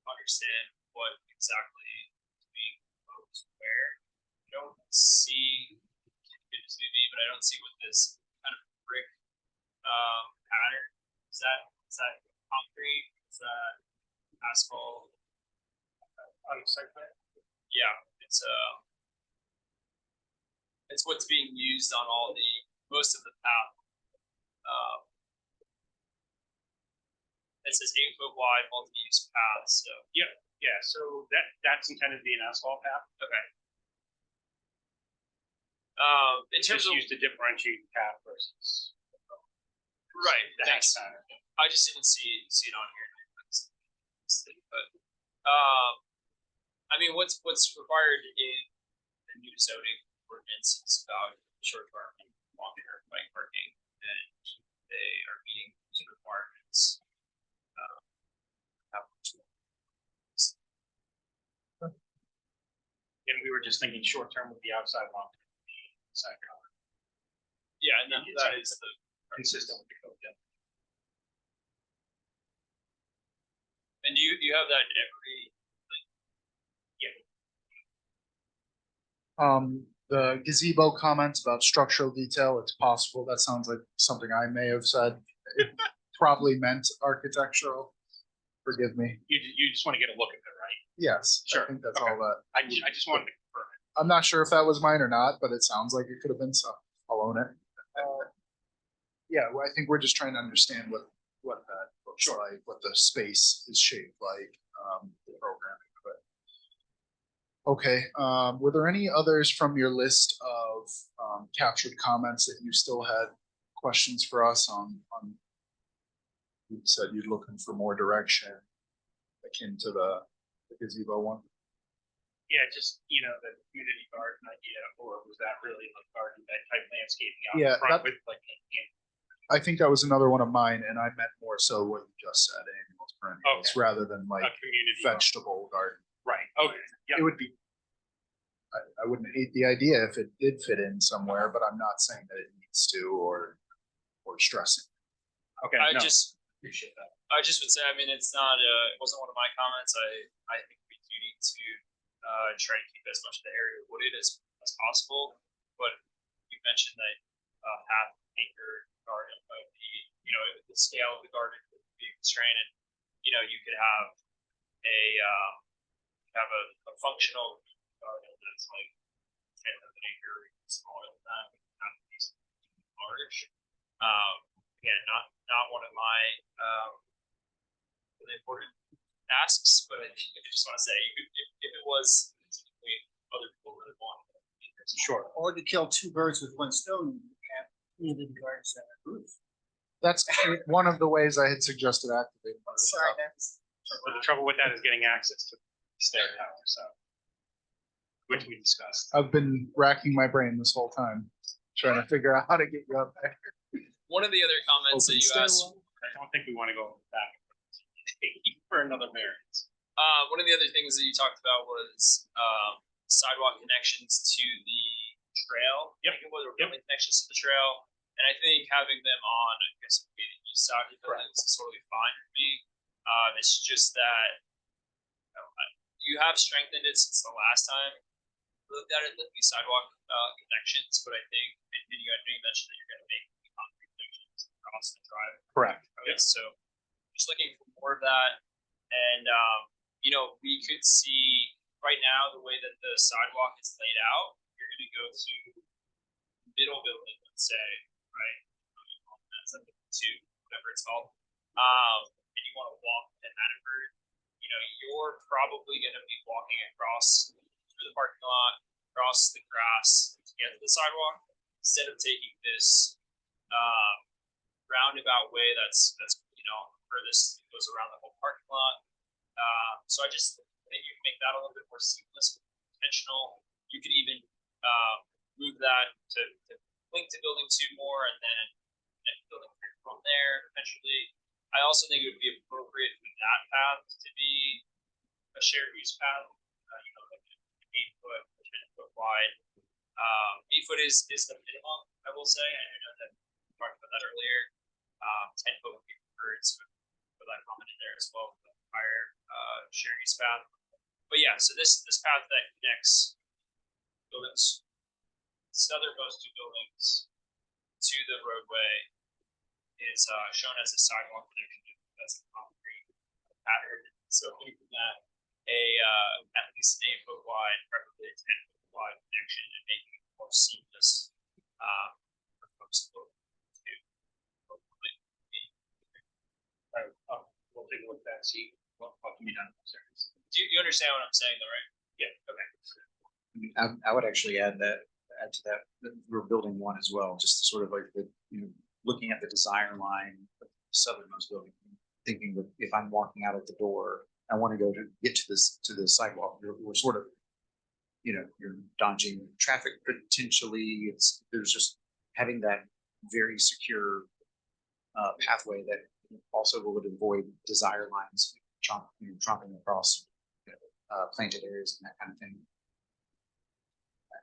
understand what exactly is being proposed where. I don't see it's maybe, but I don't see what this kind of brick pattern. Is that concrete? Is that asphalt? On the site plan? Yeah, it's what's being used on all most of the path. It says 8 foot wide multi-use path, so. Yeah, so that's intended to be an asphalt path. Okay. In It's terms just of, used to differentiate the path versus. right, The thanks. next pattern. I just didn't see it on here. But, I mean, what's required in the new zoning ordinance is about short-term and long-term bike parking, and they are meeting those requirements. And we were just thinking short term would be outside, long term would be inside cover. Yeah, and that is the Consistent with the code, yeah. and you have that in every. The gazebo comments about structural detail, it's possible. That sounds like something I may have said. It probably meant architectural. Forgive me. You just want to get a look at it, right? Yes, Sure. I think that's Okay. all that. I just wanted to confirm it. I'm not sure if that was mine or not, but it sounds like it could have been, so I'll own it. Yeah, well, I think we're just trying to understand what that looks like, what the space is shaped like, the programming, but. Okay, were there any others from your list of, captured comments that you still had questions for us on? You said you're looking for more direction akin to the gazebo one? Yeah, just, the community garden idea, or was that really like garden, that type landscaping out Yeah, in front that- with like. I think that was another one of mine, and I meant more so what you just said, annuals, perennials, Okay. rather than like A community garden. vegetable garden. Right, okay, yeah, It would be. I wouldn't hate the idea if it did fit in somewhere, but I'm not saying that it needs to or stressing. okay, I no, just appreciate that. I just would say, I mean, it's not, it wasn't one of my comments. I think we do need to try to keep as much of the area wooded as possible. But you mentioned that half acre garden might be, the scale of the garden would be constrained. And, you could have a functional garden that's like 10 of an acre, even smaller than that, not large. Again, not one of my really important asks, but I just want to say, if it was, other people really want it. Sure. Or to kill two birds with one stone, you have community gardens that are roof. That's one of the ways I had suggested activating. Sorry, that's. But the trouble with that is getting access to the stair tower, so. Which we discussed. I've been racking my brain this whole time, trying to figure out how to get you up there. One of the other comments that Open you asked, stairwell. I don't think we want to go back for another variance. one of the other things that you talked about was sidewalk connections to the trail. Yep. Whether building connections to the trail, and I think having them on, I guess, it would be the east side of the building, it's totally fine with me. It's just that you have strengthened it since the last time we looked at it, the sidewalk connections, but I think, and you mentioned that you're gonna make concrete connections across the drive. Correct. Okay, so just looking for more of that. And, you know, we could see right now the way that the sidewalk is laid out, you're gonna go to middle building, let's say, right? That's like two, whatever it's called. And you wanna walk to Hannaford, you know, you're probably gonna be walking across through the parking lot, across the grass to get to the sidewalk, instead of taking this, roundabout way that's, you know, furthest goes around the whole parking lot. So I just think you can make that a little bit more seamless, intentional. You could even move that to link to building 2 more, and then building 3 from there eventually. I also think it would be appropriate for that path to be a shared use path. You know, like 8 foot, 10 foot wide. 8 foot is the minimum, I will say. I know that we talked about that earlier. 10 foot would be preferred, so put that comment in there as well for the higher shared use path. But yeah, so this path that connects buildings, southernmost 2 buildings to the roadway is shown as a sidewalk connection. That's a concrete pattern. So making that at least an 8 foot wide, preferably a 10 foot wide connection, and making it more seamless for folks to hopefully. We'll take a look at that, see what can be done. Do you understand what I'm saying, though, right? Yeah. Okay. I would actually add to that, we're building 1 as well, just sort of like looking at the design line of the southernmost building, thinking that if I'm walking out of the door, I want to get to the sidewalk. We're sort of, you're dodging traffic potentially. There's just having that very secure pathway that also would avoid desire lines tromping across planted areas and that kind of thing.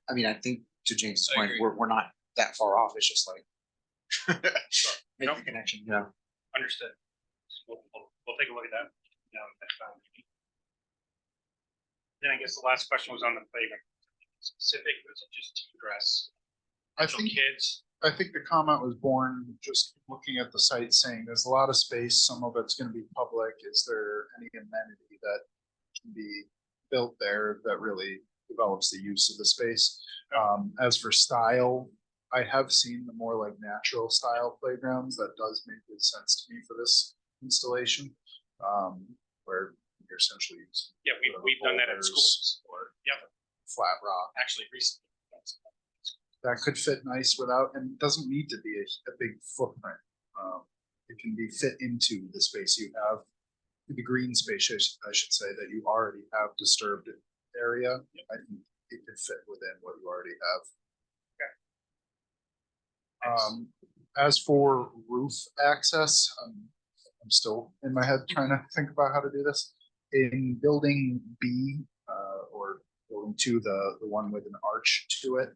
I mean, I think to James' point, we're not that far off. It's just like make the connection. Yeah. Understood. We'll take a look at that. Then I guess the last question was on the playground. Specific, or is it just to address I think kids? I think the comment was born just looking at the site, saying there's a lot of space. Some of it's going to be public. Is there any amenity that can be built there that really develops the use of the space? As for style, I have seen the more like natural style playgrounds. That does make good sense to me for this installation, where you're essentially using We've done that at schools. or Yep. flat rock. Actually, recently. That could fit nice without, and doesn't need to be a big footprint. It can be fit into the space you have, the green space, I should say, that you already have disturbed area. I think it could fit within what you already have. As for roof access, I'm still in my head trying to think about how to do this. In building B, or building 2, the one with an arch to it,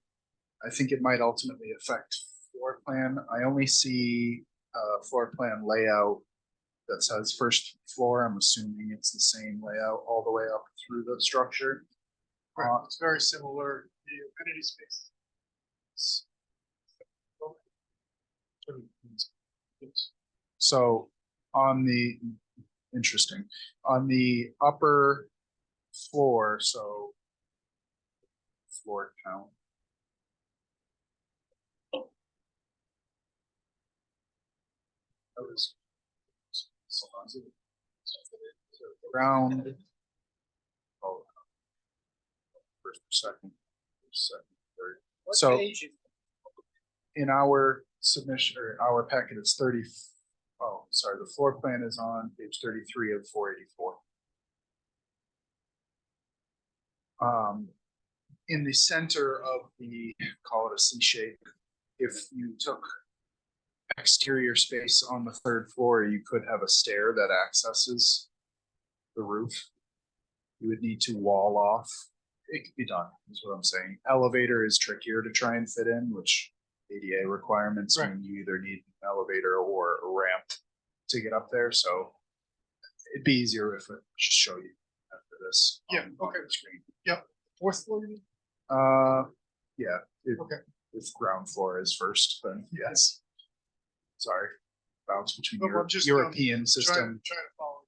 I think it might ultimately affect floor plan. I only see floor plan layout that says first floor. I'm assuming it's the same layout all the way up through the structure. It's very similar, the amenity space. So on the upper floor, so floor count. That was ground. Oh, first, second, third. What So page is- in our submission or our packet, it's 30. Oh, sorry, the floor plan is on page 33 of 484. In the center of the, call it a C shape, if you took exterior space on the 3rd floor, you could have a stair that accesses the roof. You would need to wall off. It could be done, is what I'm saying. Elevator is trickier to try and fit in, which ADA requirements when you either need an elevator or a ramp to get up there, so it'd be easier if it just show you after this. Yeah, on okay. the screen. Fourth floor, you mean? Yeah. Okay. If ground floor is first, then yes. Sorry, bounce between No, I'm just, European system. Trying to follow.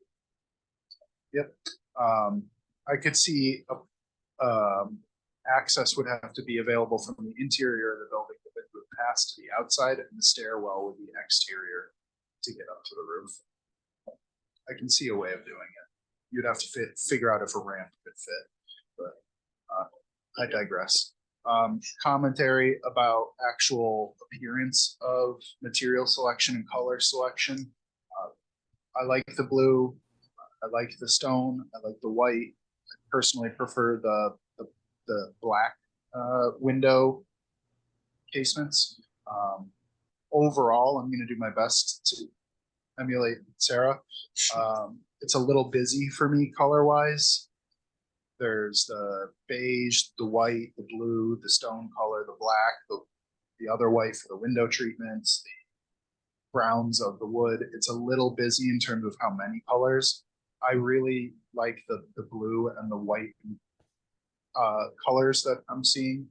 I could see, access would have to be available from the interior of the building, but it would pass to the outside, and the stairwell would be exterior to get up to the roof. I can see a way of doing it. You'd have to figure out if a ramp could fit, but, I digress. Commentary about actual appearance of material selection and color selection. I like the blue. I like the stone. I like the white. I personally prefer the black window casements. Overall, I'm going to do my best to emulate Sarah. It's a little busy for me color wise. There's the beige, the white, the blue, the stone color, the black, the other white for the window treatments, the browns of the wood. It's a little busy in terms of how many colors. I really like the blue and the white colors that I'm seeing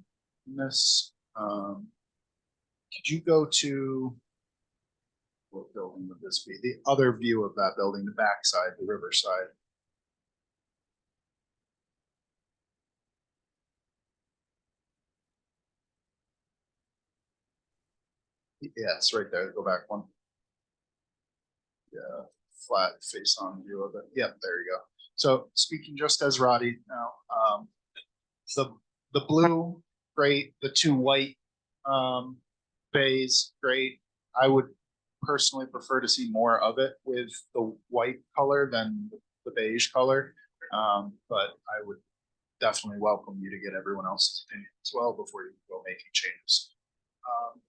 in this. Could you go to, what building would this be? The other view of that building, the backside, the riverside. Yes, right there. Go back one. Yeah, flat face on view of it. Yep, there you go. So speaking just as Roddy now, the blue, great. The two white bays, great. I would personally prefer to see more of it with the white color than the beige color. But I would definitely welcome you to get everyone else's opinion as well before you go making changes.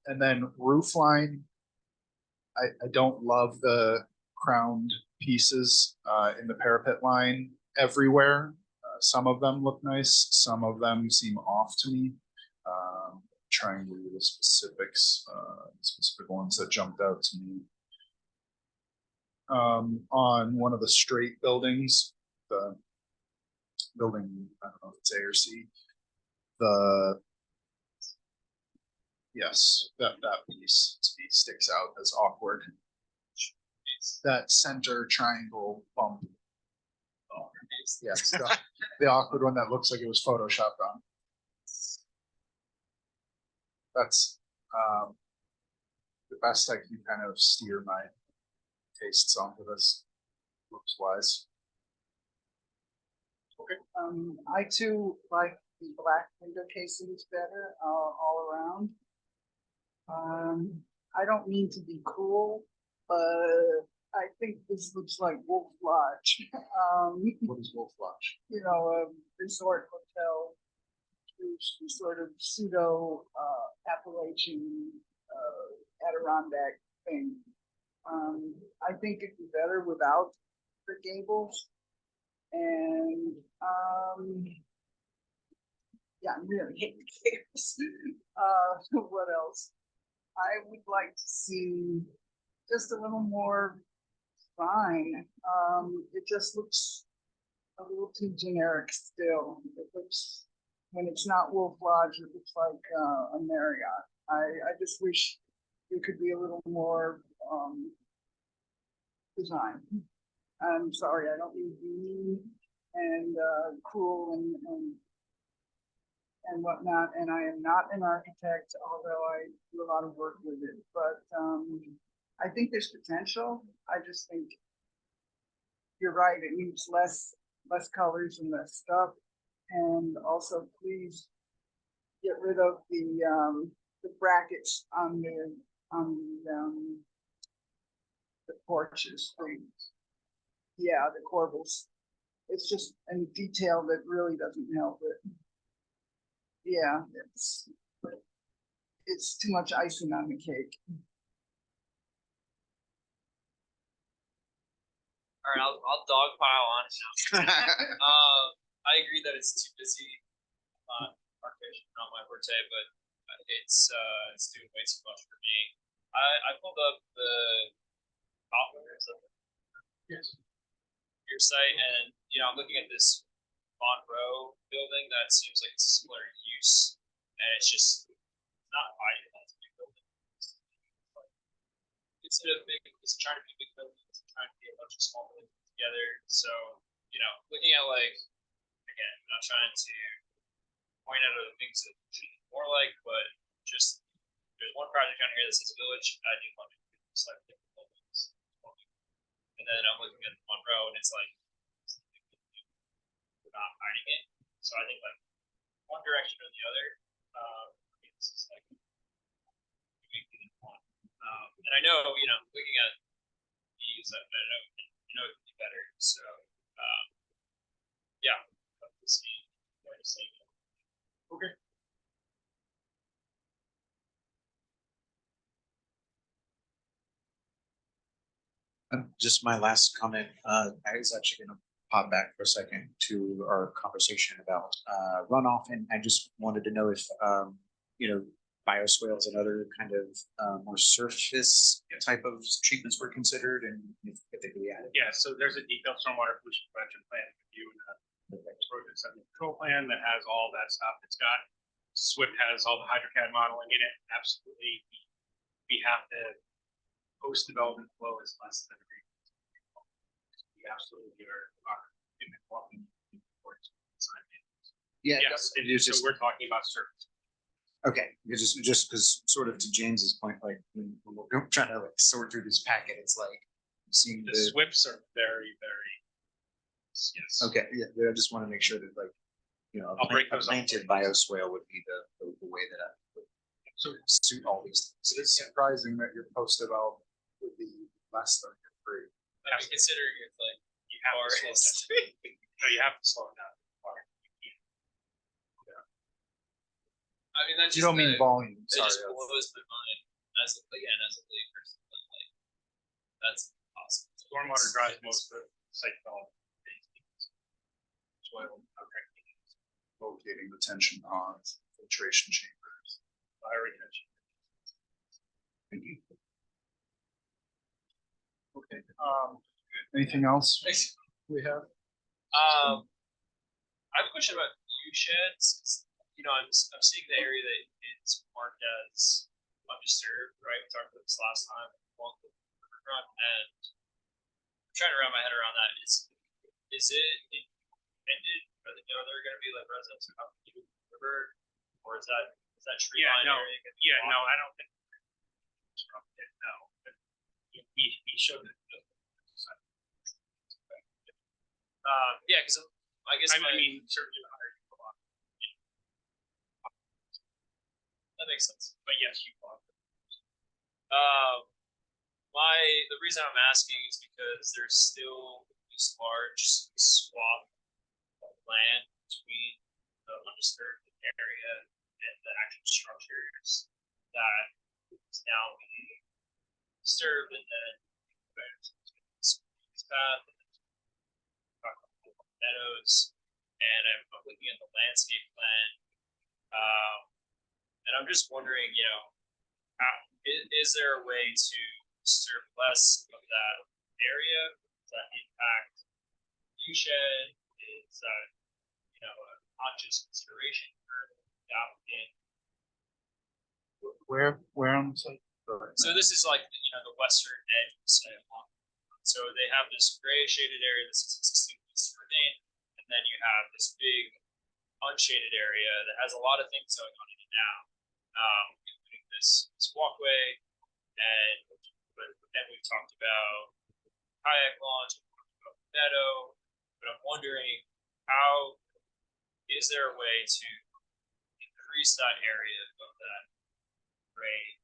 And then roof line, I don't love the crowned pieces in the parapet line everywhere. Some of them look nice, some of them seem off to me. Trying to read the specifics, specific ones that jumped out to me. On one of the straight buildings, the building, I don't know if it's A or C, yes, that piece to me sticks out as awkward. That center triangle bump. Yes, the awkward one that looks like it was photoshopped on. That's the best I can kind of steer my tastes onto this looks wise. I too like the black window casings better, all around. I don't mean to be cruel, but I think this looks like Wolf Lodge. What is Wolf Lodge? You know, a resort hotel, sort of pseudo Appalachian Adirondack thing. I think it'd be better without the gables. And yeah, I'm really hating the gables. What else? I would like to see just a little more fine. It just looks a little too generic still. It looks, when it's not Wolf Lodge, it looks like a Marriott. I just wish there could be a little more design. I'm sorry, I don't mean to be mean and cruel and whatnot. And I am not an architect, although I do a lot of work with it. But I think there's potential. I just think you're right. It needs less colors and less stuff. And also, please get rid of the brackets on the porches. Yeah, the corbels. It's just a detail that really doesn't help it. Yeah, it's too much icing on the cake. All right, I'll dogpile on it now. I agree that it's too busy. Architecture not my forte, but It's doing way too much for me. I pulled up the Poplar, Yes. your site, and I'm looking at this Monroe building that seems like it's a similar use, and it's just not hiding that big building. It's trying to be a big building, it's trying to be a bunch of small buildings together. So, looking at again, I'm not trying to point out other things that it should be more like, but just there's one project on here that says village. I do want to select different buildings. And then I'm looking at Monroe, and it's like we're not hiding it. So I think one direction or the other. This is one. And I know, looking at these, I know it could be better. So yeah, to see where to say. Okay. Just my last comment, I was actually gonna pop back for a second to our conversation about runoff, and I just wanted to know if bioswales and other kind of more surface type of treatments were considered and if they could be added. Yeah, so there's a detailed stormwater pollution prevention plan review and erosion sediment control plan that has all that stuff. It's got SWIFT has all the HydroCAD modeling in it. Absolutely, we have to post development flow is less than we absolutely are in the walking towards design. Yeah, Yes, it is so just we're talking about surface. okay. It's just because sort of to James's point, when we're trying to sort through this packet, it's like seeing The SWIFTs are very, very. Yes. Okay, yeah, I just want to make sure that I'll break a those up. planted bioswale would be the way that I would suit all these things. It's surprising that your post about would be less than free. I mean, considering it's You have to slow it down. No, you have to slow it down. I mean, that's You don't mean volume, It sorry. just blows my mind as a layperson. That's awesome. Stormwater drives most of the site development. Soil, Locating the tension ponds, filtration chambers. fire retention. Thank you. Okay, anything else we have? I have a question about view sheds. I'm seeing the area that is marked as undisturbed, right? We talked about this last time along the riverfront, and I'm trying to wrap my head around that. Is it intended? Are there going to be residents who have to do the river, or is that tree line area? Yeah, no, I don't think. No. He showed it. Yeah, because I guess I mean, certainly the higher you go up. that makes sense. But yes, you bought it. The reason I'm asking is because there's still this large swath of land between the undisturbed area and the actual structures that is now being disturbed, and then this path and meadows, and I'm looking at the landscape plan, and I'm just wondering, is there a way to serve less of that area? Does that impact viewshed? Is that a conscious consideration for the applicant? Where on the site? So this is the western edge of the site. So they have this gray shaded area that's existing to remain, and then you have this big unshaded area that has a lot of things going on in it now, including this walkway, and we've talked about kayak launch, we've talked about meadow, but I'm wondering is there a way to increase that area of that gray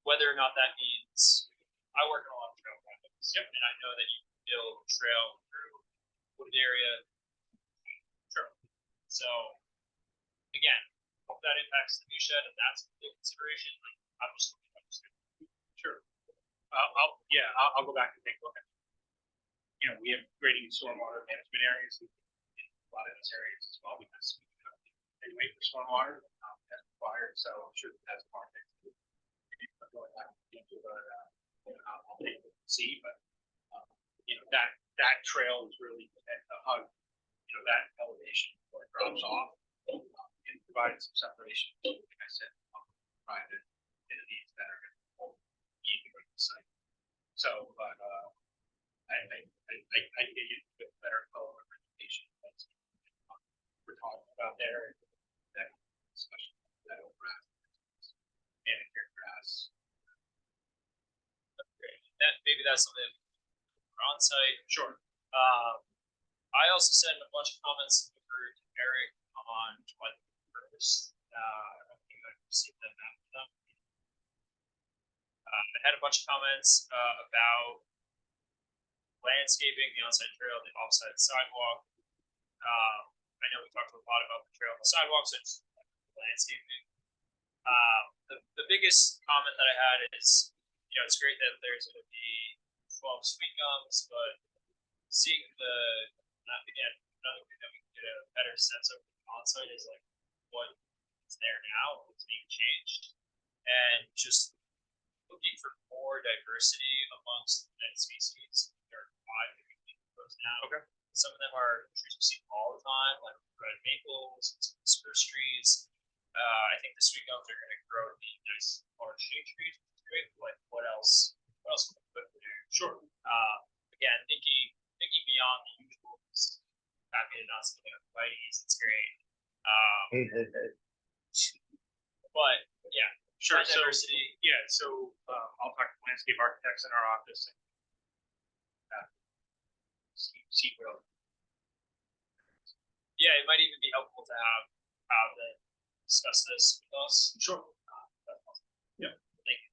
whether or not that means I work in a lot of trail projects, and I know that you can build a trail through wooded area. Sure. So again, if that impacts the viewshed, and that's a big consideration, I'm just looking at it. Sure. I'll go back and take a look at it. We have grading and stormwater management areas. a lot of those areas as well, because anyway, for stormwater, that's required, so I'm sure that's part of it. I'll take it and see, but, that trail is really at the hug, that elevation where it drops off, and provides some separation, like I said, private entities that are going to be in the site. So, but, I can get you a bit better color representation. That's what we're talking about there. That discussion, that grass, manicured grass. Maybe that's something for on site. Sure. I also sent a bunch of comments over to Eric on July 1st. I don't think I've received them after them. I had a bunch of comments about landscaping, the onsite trail, the offsite sidewalk. I know we talked a lot about the trail and the sidewalks, so just landscaping. The biggest comment that I had is, it's great that there's going to be 12 sweet gums, but seeing again, another thing that we can get a better sense of onsite is like what is there now, what's being changed, and just looking for more diversity amongst the plant species. There are 5 different proposed now. Okay. Some of them are trees we see all the time, like red maples and some spruce trees. I think the sweet gums are going to grow to be nice large shade trees. Great. Like what else? What else can we put there? Sure. Again, thinking beyond the usual. Happy to not something like Whitey's. It's great. But yeah, Sure. So, diversity. yeah, so I'll talk to landscape architects in our office and see what. Yeah, it might even be helpful to have them discuss this with us. Sure. Yeah. Thank you.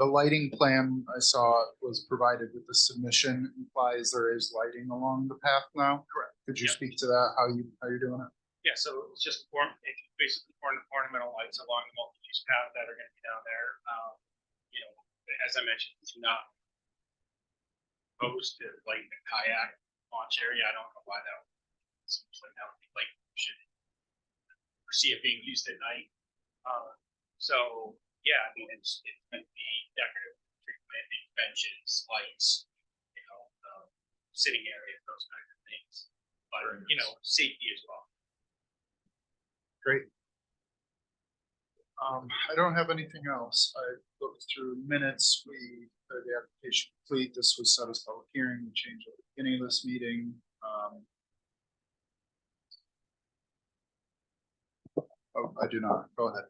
The lighting plan I saw was provided with the submission implies there is lighting along the path now. Correct. Could you Yeah. speak to that? How you're doing it? Yeah, so it's just basically ornamental lights along the multi-use path that are going to be down there. As I mentioned, it's not opposed to like the kayak launch area. I don't know why that seems like that would be like should foresee it being used at night. So yeah, I mean it's going to be decorative tree planting, benches, lights, sitting area, those kinds of things. But safety as well. Great. I don't have anything else. I looked through minutes. We heard the application complete. This was set as public hearing. We changed at the beginning of this meeting. Oh, I do not. Go ahead.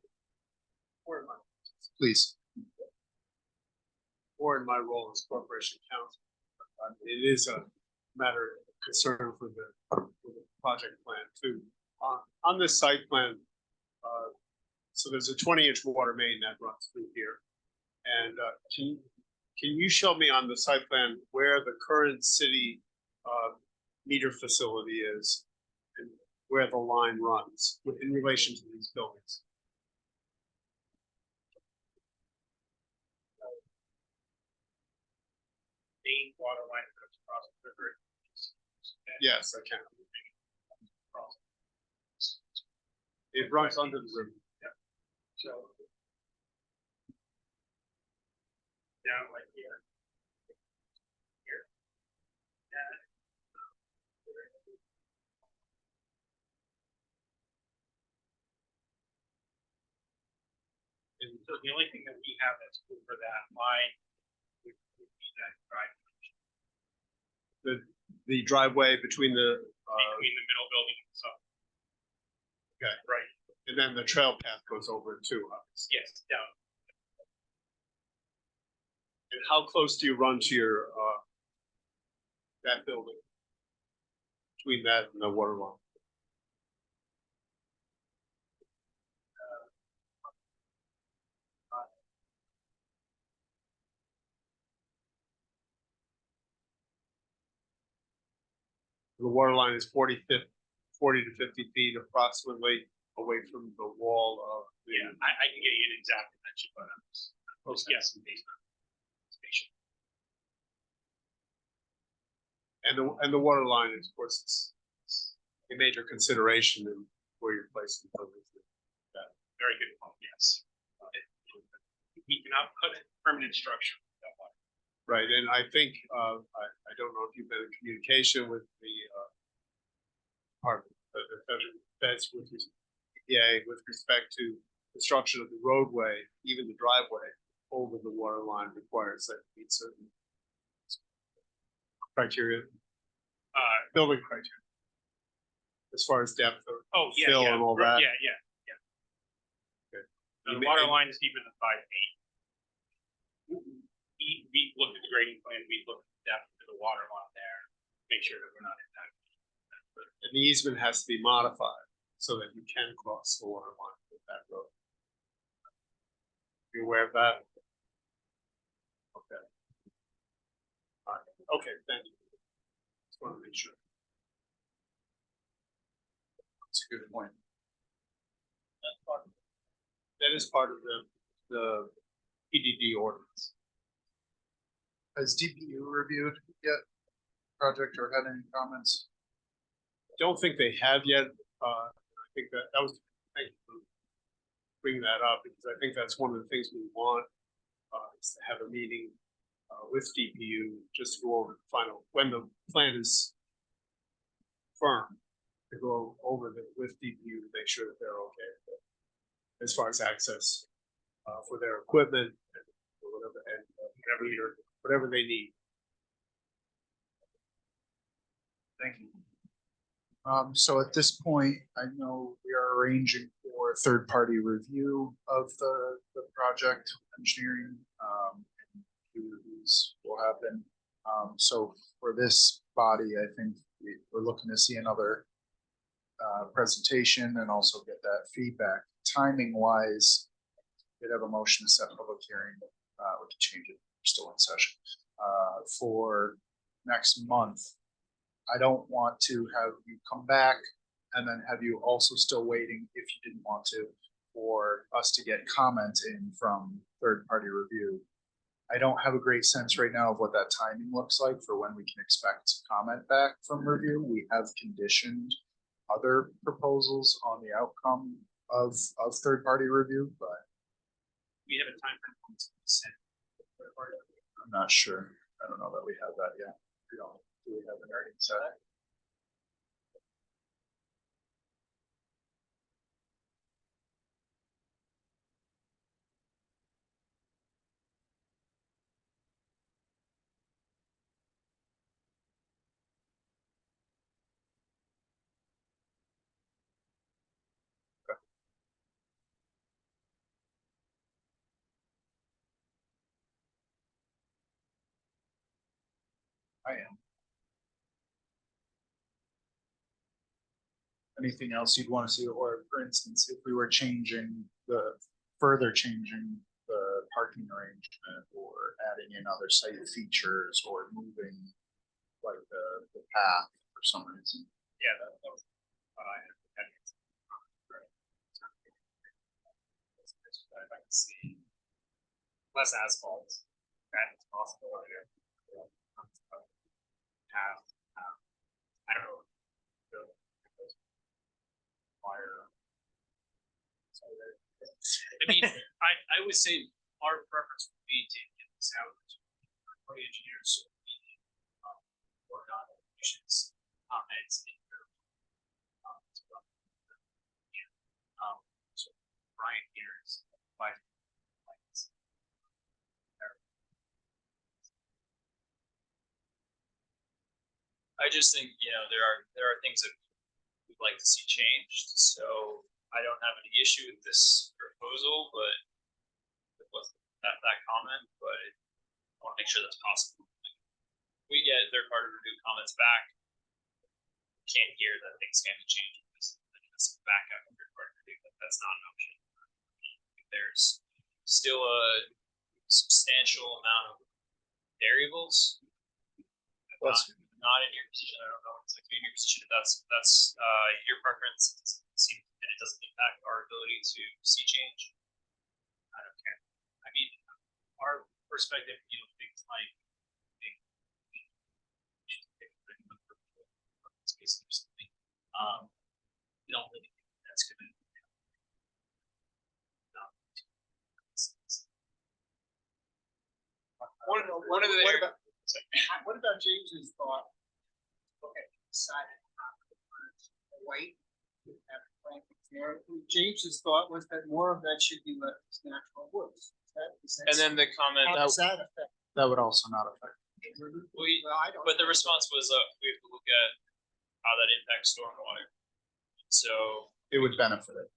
Please. Or in my role as corporation counsel. It is a matter of concern for the project plan too. On this site plan, so there's a 20-inch water main that runs through here. And can you show me on the site plan where the current city meter facility is and where the line runs in relation to these buildings? Main water line that goes across the river. Yes, I can. It runs under the river. So down like here. Here. And so the only thing that we have that's good for that line would be that driveway. The driveway between the Between the middle building and stuff. Okay. Right. and then the trail path goes over it too, obviously. Yes, down. And how close do you run to your that building? Between that and the water line? The water line is 40 to 50 feet approximately away from the wall of the. Yeah, I can get you an exact dimension, but I'm just guessing based on station. And the water line, of course, is a major consideration in where you're placing the buildings. Very good point, yes. We cannot put a permanent structure without water. Right, and I think, I don't know if you've been in communication with the, Department of the Federal Feds with with respect to construction of the roadway, even the driveway over the water line requires that it meet certain criteria, building criteria. As far as depth of Oh, yeah, fill yeah, and all right, that. yeah. You The may- water line is deeper than 5 feet. We looked at the grading plan, we looked at the depth of the water line there, make sure that we're not in that. And the easement has to be modified so that you can cross the water line with that road. You aware of that? Okay. All right, okay, thank you. Just want to make sure. That's a good point. That is part of the PDD ordinance. Has DPU reviewed yet project or had any comments? Don't think they have yet. I think that was, thank you for bringing that up, because I think that's one of the things we want, is to have a meeting with DPU just to go over the final, when the plan is firm, to go over the, with DPU to make sure that they're okay with it, as far as access for their equipment and whatever, and whatever they need. Thank you. So at this point, I know we are arranging for a third-party review of the project engineering. And few reviews will happen. So for this body, I think we're looking to see another presentation and also get that feedback. Timing wise, we'd have a motion to set public hearing. We can change it. We're still in session. For next month. I don't want to have you come back and then have you also still waiting, if you didn't want to, for us to get comment in from third-party review. I don't have a great sense right now of what that timing looks like for when we can expect comment back from review. We have conditioned other proposals on the outcome of third-party review, but We have a time for consent. I'm not sure. I don't know that we have that yet. We don't. Do we have an already set? I am. Anything else you'd want to see, or for instance, if we were further changing the parking arrangement or adding in other site features or moving like the path for some reason. Yeah, that was what I had. If I can see less asphalt, that is possible there. I don't know. Fire. I mean, I would say our preference would be to get this out to our engineers. So we work on issues, comments in your. So Brian here is advising. I just think, there are things that we'd like to see changed, so I don't have any issue with this proposal, but with that comment, but I want to make sure that's possible. We get third party review comments back. Can't hear that things can change with this, back up third party review, but that's not an option. There's still a substantial amount of variables. Not in your position, I don't know, it's like in your position, if that's your preference, and it doesn't impact our ability to see change. I don't care. I mean, our perspective, things like case or something. We don't really think that's gonna. One of the, What about, what about James's thought? Okay, decided not to wait. Have plantings there. James's thought was that more of that should be left as natural woods. and then the comment, How does that affect? That would also not affect. Well, I don't. but the response was, we have to look at how that impacts stormwater. So It would benefit it.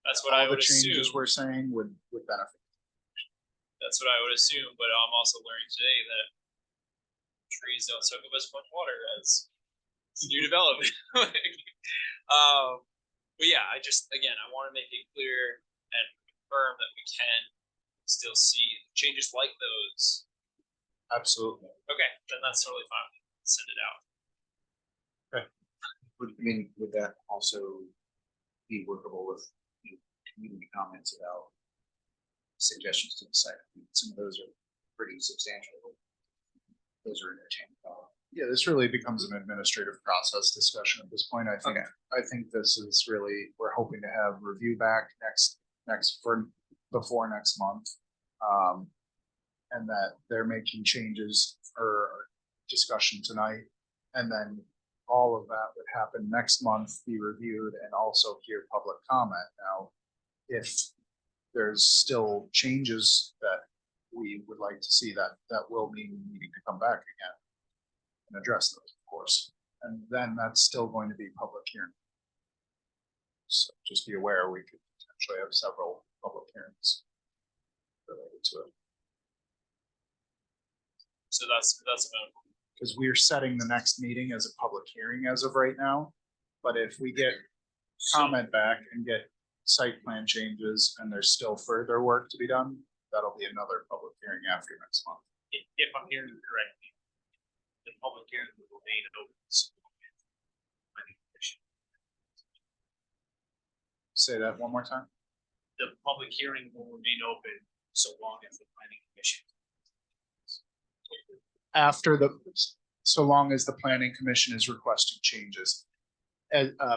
that's what I All the would assume. changes we're saying would benefit. That's what I would assume, but I'm also learning today that trees don't soak up as much water as new development. But yeah, I just, again, I want to make it clear and confirm that we can still see changes like those. Absolutely. Okay, then that's totally fine. Send it out. Would that also be workable with, you know, community comments about suggestions to the site? I mean, some of those are pretty substantial. Those are interchangeable. Yeah, this really becomes an administrative process discussion at this point. Okay. I think this is really, we're hoping to have review back before next month. And that they're making changes or discussion tonight. And then all of that would happen next month, be reviewed, and also hear public comment. Now, if there's still changes that we would like to see, that will mean needing to come back again and address those, of course. And then that's still going to be public hearing. So just be aware, we could potentially have several public hearings related to it. So that's about. Because we're setting the next meeting as a public hearing as of right now. But if we get comment back and get site plan changes and there's still further work to be done, that'll be another public hearing after next month. If I'm hearing you correctly, the public hearing will remain open. Say that one more time. The public hearing will remain open so long as the planning commission. So long as the planning commission is requesting changes.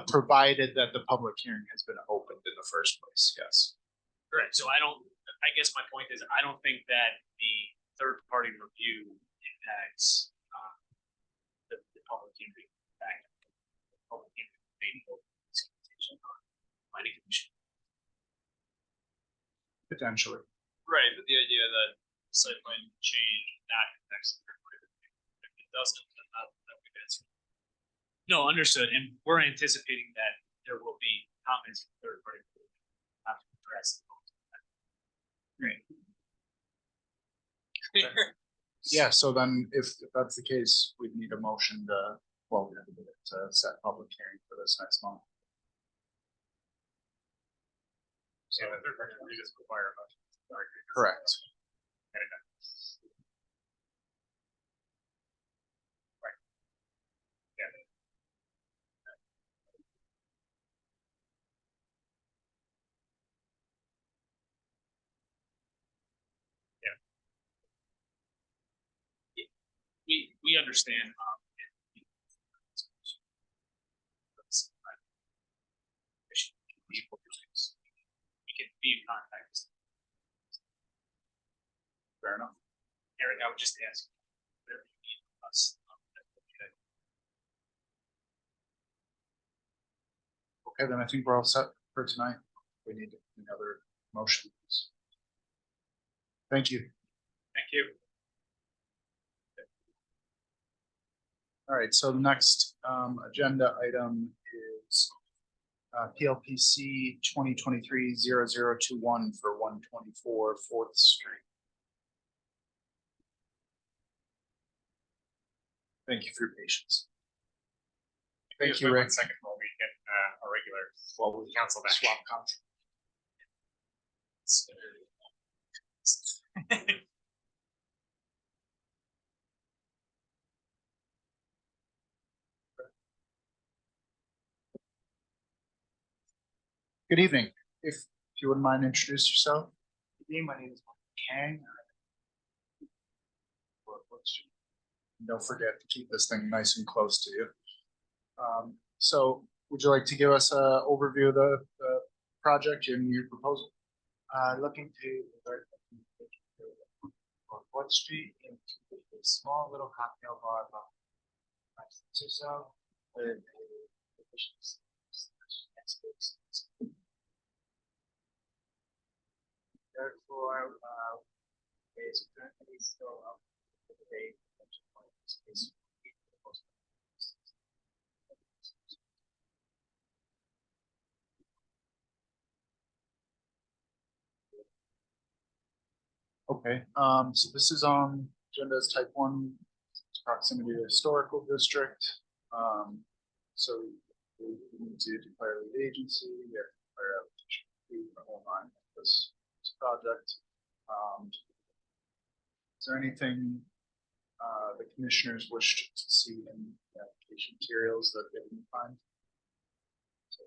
Provided that the public hearing has been opened in the first place, yes. Correct. So I guess my point is, I don't think that the third party review impacts the public hearing back. Public hearing maybe planning commission. Potentially. Right, but the idea that site plan change that affects the third party review. If it doesn't, then that would be answered. No, understood. And we're anticipating that there will be comments from third party review after the rest. Great. Yeah, so then if that's the case, we'd need a motion to, to set public hearing for this next month. So the third party review doesn't require a motion. Correct. We understand. We can be in contact. Fair enough. Eric, I would just ask. Whatever you need from us. Okay, then I think we're all set for tonight. We need another motion. Thank you. Thank you. All right, so the next agenda item is PLPC 2023-0021 for 124 4th Street. Thank you for your patience. Thank you, Rick. 1 second while we get our regular council back. Swap council. Good evening. If you wouldn't mind, introduce yourself. Good evening. My name is Kang. Don't forget to keep this thing nice and close to you. So would you like to give us a overview of the project and your proposal? Looking to convert on Fourth Street into a small little cocktail bar about 5 cents or so with a delicious next space. Third floor is currently still up for the day. Space. Okay, so this is on agenda as type 1 proximity to historical district. So we need to declare lead agency, we have to declare application fee for the whole line of this project. Is there anything the commissioners wish to see in the application materials that they didn't find? So,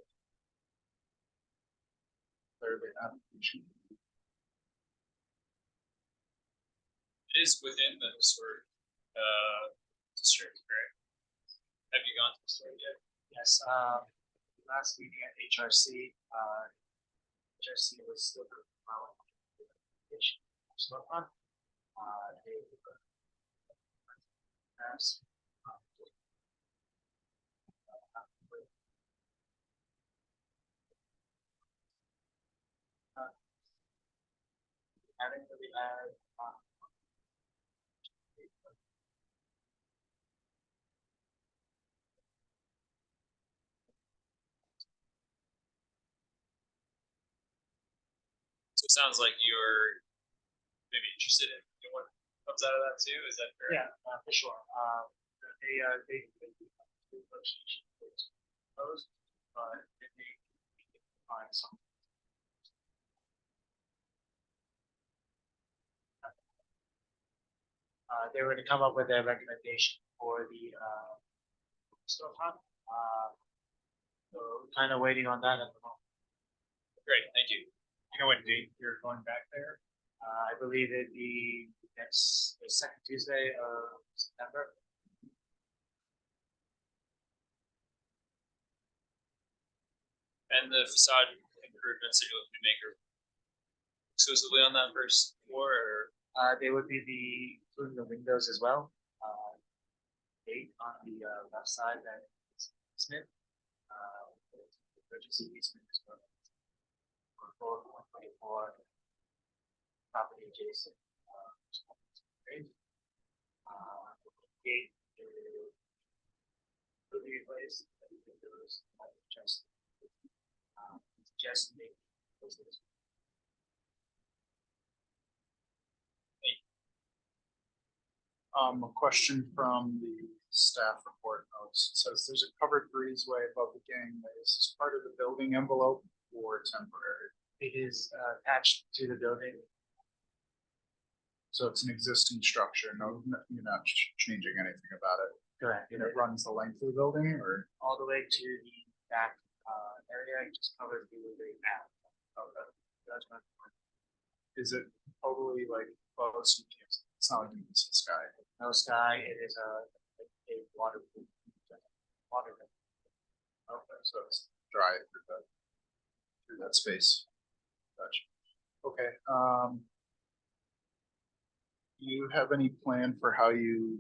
declare the application. It is within the historic district, correct? Have you gone to the store yet? Yes, last meeting at HRC, HRC was still storefront. They haven't really had So it sounds like you're maybe interested in what comes out of that too, is that correct? Yeah, for sure. They proposed, but they find some. They were to come up with a recommendation for the storefront. So kind of waiting on that at the moment. Great, thank you. You know what date you're going back there? I believe it'd be the second Tuesday of September. And the facade improvements that you're looking to make are exclusively on that first floor, or? They would be including the windows as well. Gate on the left side that is Smith. Emergency easement as well. For 124 property adjacent. Gate to replace the windows just make those. A question from the staff report notes. It says there's a covered breezeway above the gangway. Is this part of the building envelope or temporary? It is attached to the building. So it's an existing structure. No, you're not changing anything about it. Correct. And it runs the length of the building, or? All the way to the back area, it just covers the back. Okay. That's my point. Is it totally like close? It's not like it's the sky. No sky, it is a waterproof. Water. Okay, so it's dry through that space. Gotcha. Okay, do you have any plan for how you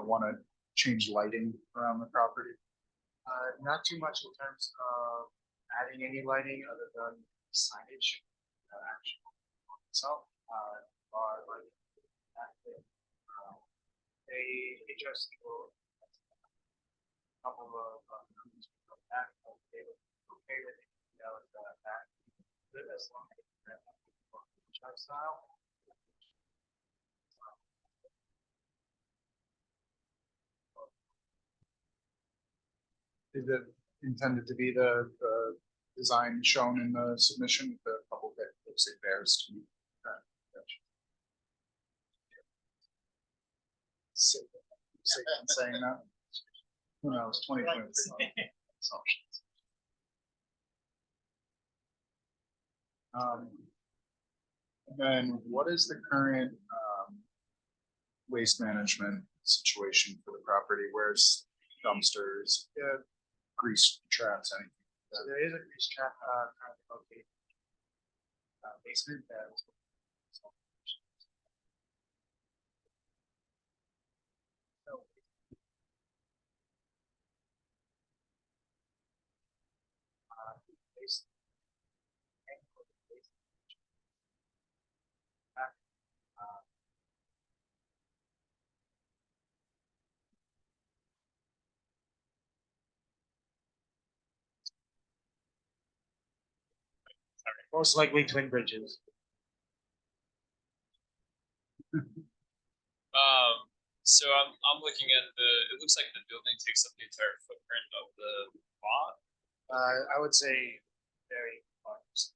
want to change lighting around the property? Not too much in terms of adding any lighting other than signage. Actually, itself, or like they just go a couple of numbers from that. They were okay with it. That was that. Good as long as it's style. Is it intended to be the design shown in the submission, the couple that looks like bears to me? Safe in saying that. Who knows, 2023. Assumptions. And then what is the current waste management situation for the property? Where's dumpsters, grease traps, anything. So there is a grease trap, currently located. Basement that. So, basement. Most likely twin bridges. So I'm looking at it looks like the building takes up the entire footprint of the lot. I would say very large.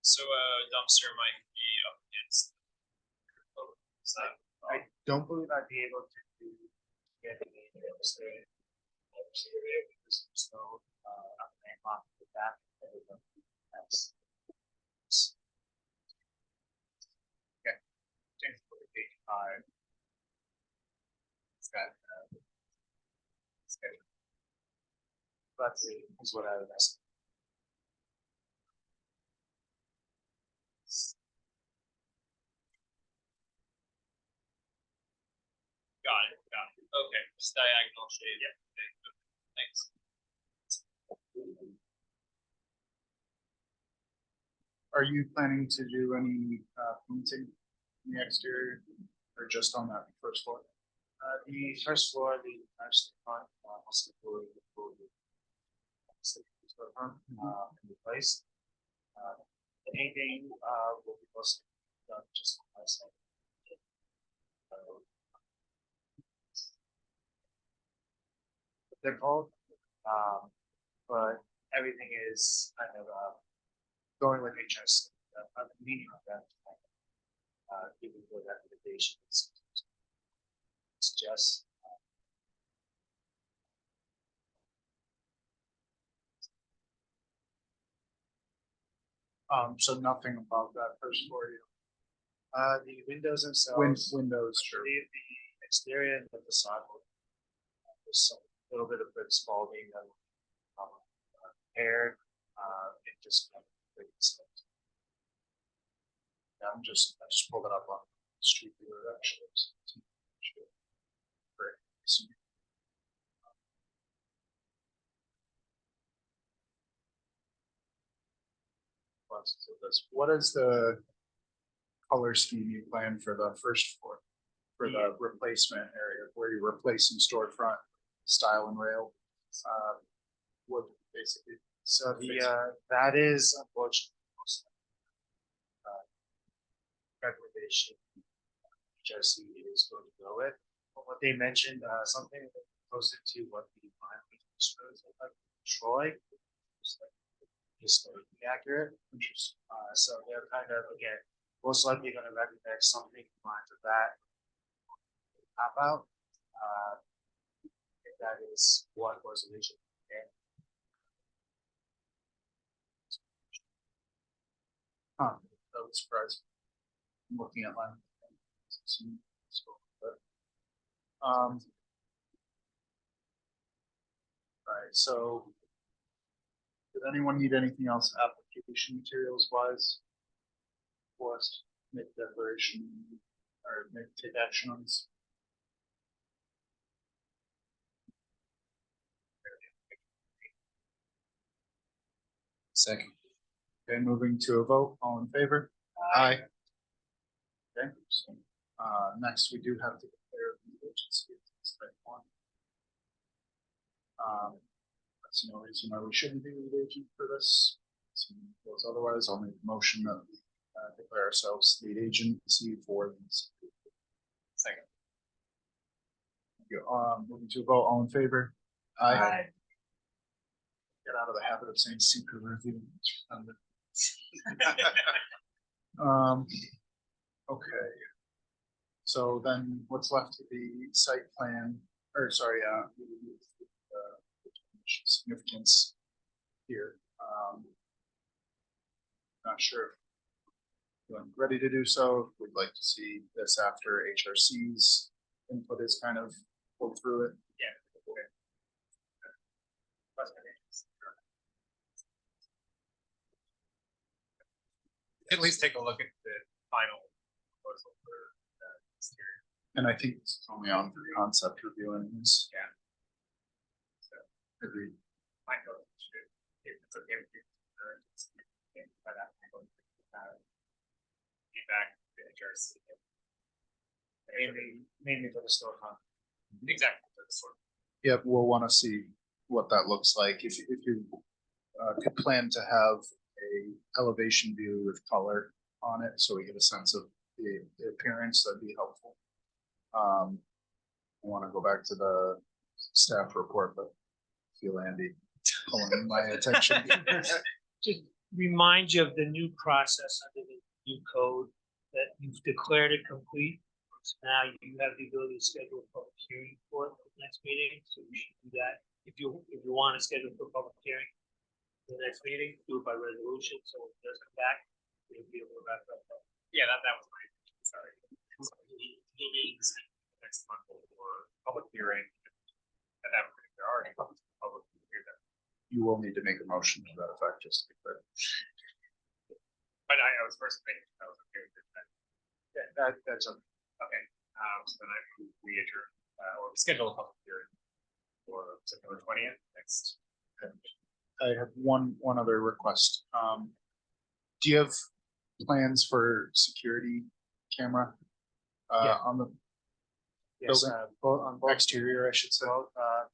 So a dumpster might be up against. Is that, I don't believe I'd be able to get any illustrated. Because there's no, landlocked with that. That's. Okay. Change to page 5. It's got, schedule. That's it, is what I would ask. got it. Okay, just diagonal shade. Yeah. Thanks. Are you planning to do any painting in the exterior or just on that first floor? The first floor, the first front, also the in the place. The painting, will be mostly done just on my side. They're called, but everything is kind of, going with interest, the meaning of that. Giving good recommendations. It's just, So nothing above that first floor, the windows themselves. windows, I sure. believe the exterior and the facade will. There's some little bit of good spalling that repaired, it just. I just pulled it up on street view actually. Great. What is the color scheme you plan for the first floor? For the replacement area where you're replacing storefront style and rail? Wood basically. So that is unfortunately. Recommendation. HRC is going to go with, but what they mentioned, something closer to what the mining shows like Troy. Historically accurate, so they're kind of, again, most likely gonna recognize something in mind of that. Pop out, if that is what was originally. Huh, that was surprising. I'm looking at mine. Alright, so. Did anyone need anything else application materials wise? For us to make declaration or take action on this? Second. Okay, moving to a vote, all in favor? Aye. Okay, so, next we do have to declare the agency. It's type 1. That's no reason why we shouldn't be lead agent for this. Otherwise, I'll make a motion that we declare ourselves lead agency for these. Second. Thank you. Moving to a vote, all in favor? Aye. Get out of the habit of saying secret review. Okay. So then what's left to the site plan or sorry, significance here. Not sure if I'm ready to do so. We'd like to see this after HRC's input is kind of pulled through it. Yeah. Okay. At least take a look at the final proposal for exterior. And I think it's only on for concept review and this. Yeah. So Agreed. I know it should, if it's okay with you. But I think feedback to HRC. Mainly for the storefront. Exactly. For the sort. Yep, we'll want to see what that looks like. If you could plan to have a elevation view with color on it, so we get a sense of the appearance, that'd be helpful. I want to go back to the staff report, but I feel Andy pulling my attention. Just remind you of the new process under the new code that you've declared it complete. So now you have the ability to schedule a public hearing for it for the next meeting, so we should do that. If you want to schedule for a public hearing for the next meeting, do it by resolution, so when it does come back, we'll be able to wrap it up. Yeah, that was my, sorry. Meetings next month for public hearing. At that point, there are already public hearing. You will need to make a motion to that effect, just to be clear. But I was first thinking, I was okay with that. Yeah, that's okay. Okay, so then we adjourn, or we schedule a public hearing for September 20th next. I have one other request. Do you have plans for security camera? Yeah. On the Yes, building? on both, Exterior, I should say.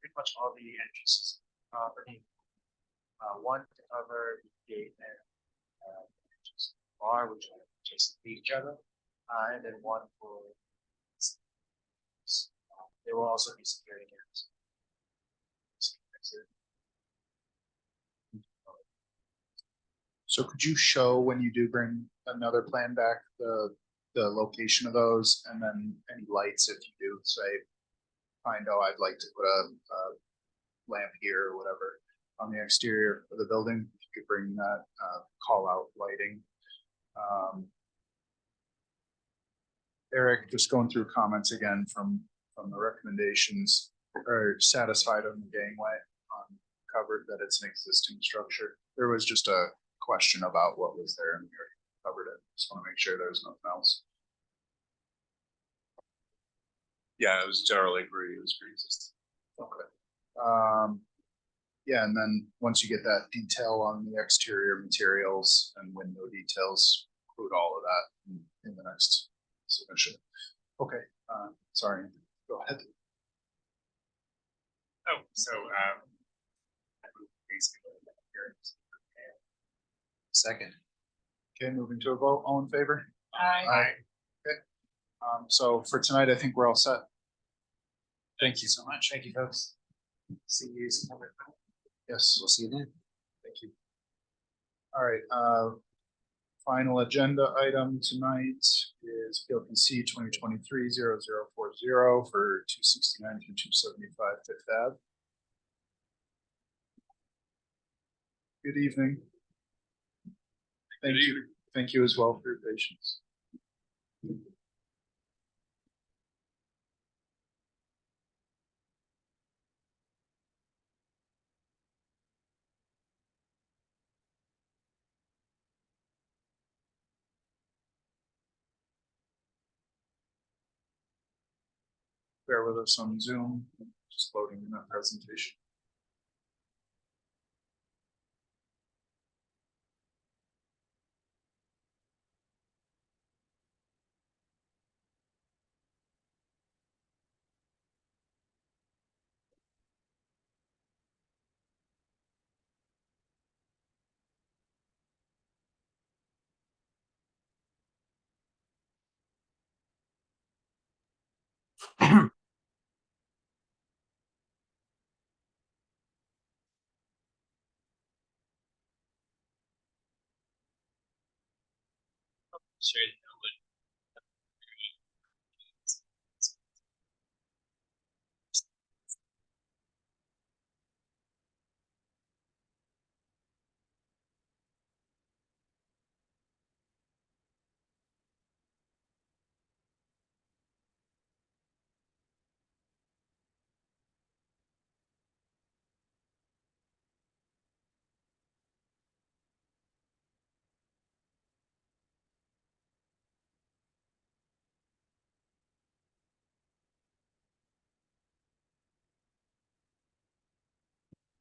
pretty much all the entrances, property. One to cover the gate and, entrance bar, which are adjacent to each other, and then one for. There will also be security cameras. So could you show when you do bring another plan back, the location of those and then any lights if you do say, I'd like to put a lamp here or whatever on the exterior of the building, if you could bring that, call out lighting. Eric, just going through comments again from the recommendations, are satisfied on the gangway, covered that it's an existing structure. There was just a question about what was there and we already covered it. Just want to make sure there's nothing else. Yeah, it was generally agree, it was pre-existing. Okay. Yeah, and then once you get that detail on the exterior materials and window details, include all of that in the next submission. Okay, sorry, go ahead. Oh, so, basically, Second. Okay, moving to a vote, all in favor? Aye. Okay. So for tonight, I think we're all set. Thank you so much. Thank you, folks. See you September. Yes, We'll see you then. thank you. All right, final agenda item tonight is PLPC 2023-0040 for 269 through 275 Fifth Ave. Good evening. Thank you. Thank you as well for your patience. Bear with us on Zoom, just loading in that presentation. Sure.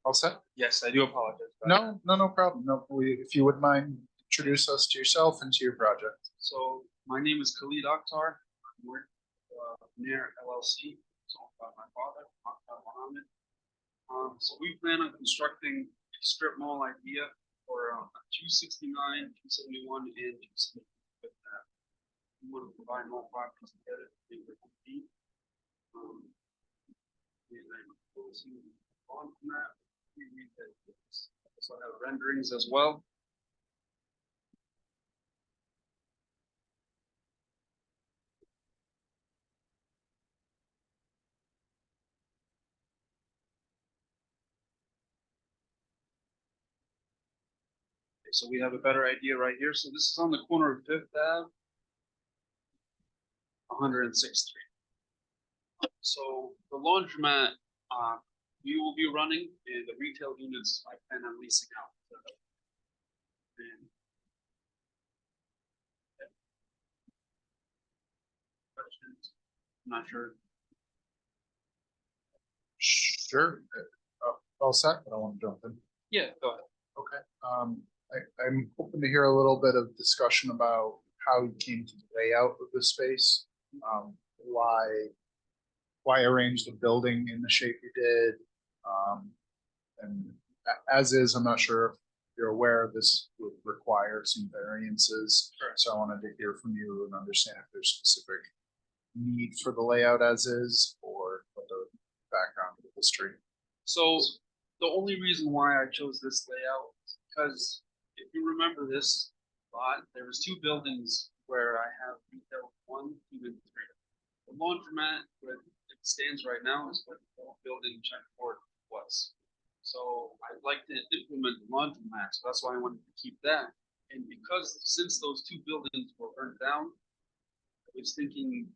All set? Yes, I do apologize. No problem. No, if you wouldn't mind, introduce us to yourself and to your project. So my name is Khalid Akhtar. I'm with Nair LLC. It's owned by my father, Akhtar Mohammed. So we plan on constructing a strip mall idea for 269, 271, and 270. We want to combine all properties together to make it complete. And I'm proposing on that. We read that. So I have renderings as well. Okay, so we have a better idea right here. So this is on the corner of Fifth Ave, 106th Street. So the laundromat, we will be running, and the retail units I plan on leasing out. And questions? I'm not sure. Sure. All set, but I want to jump in. Yeah, go ahead. Okay, I'm hoping to hear a little bit of discussion about how you came to the layout of the space. Why arrange the building in the shape you did? And as is, I'm not sure if you're aware this would require some variances. Sure. So I wanted to hear from you and understand if there's specific need for the layout as is, or what the background of the history. So the only reason why I chose this layout is because if you remember this lot, there was two buildings where I have retail 1, 2, and 3. The laundromat, where it stands right now, is what the old building checkboard was. So I'd like to implement the laundromat, so that's why I wanted to keep that. And because since those two buildings were burned down, I was thinking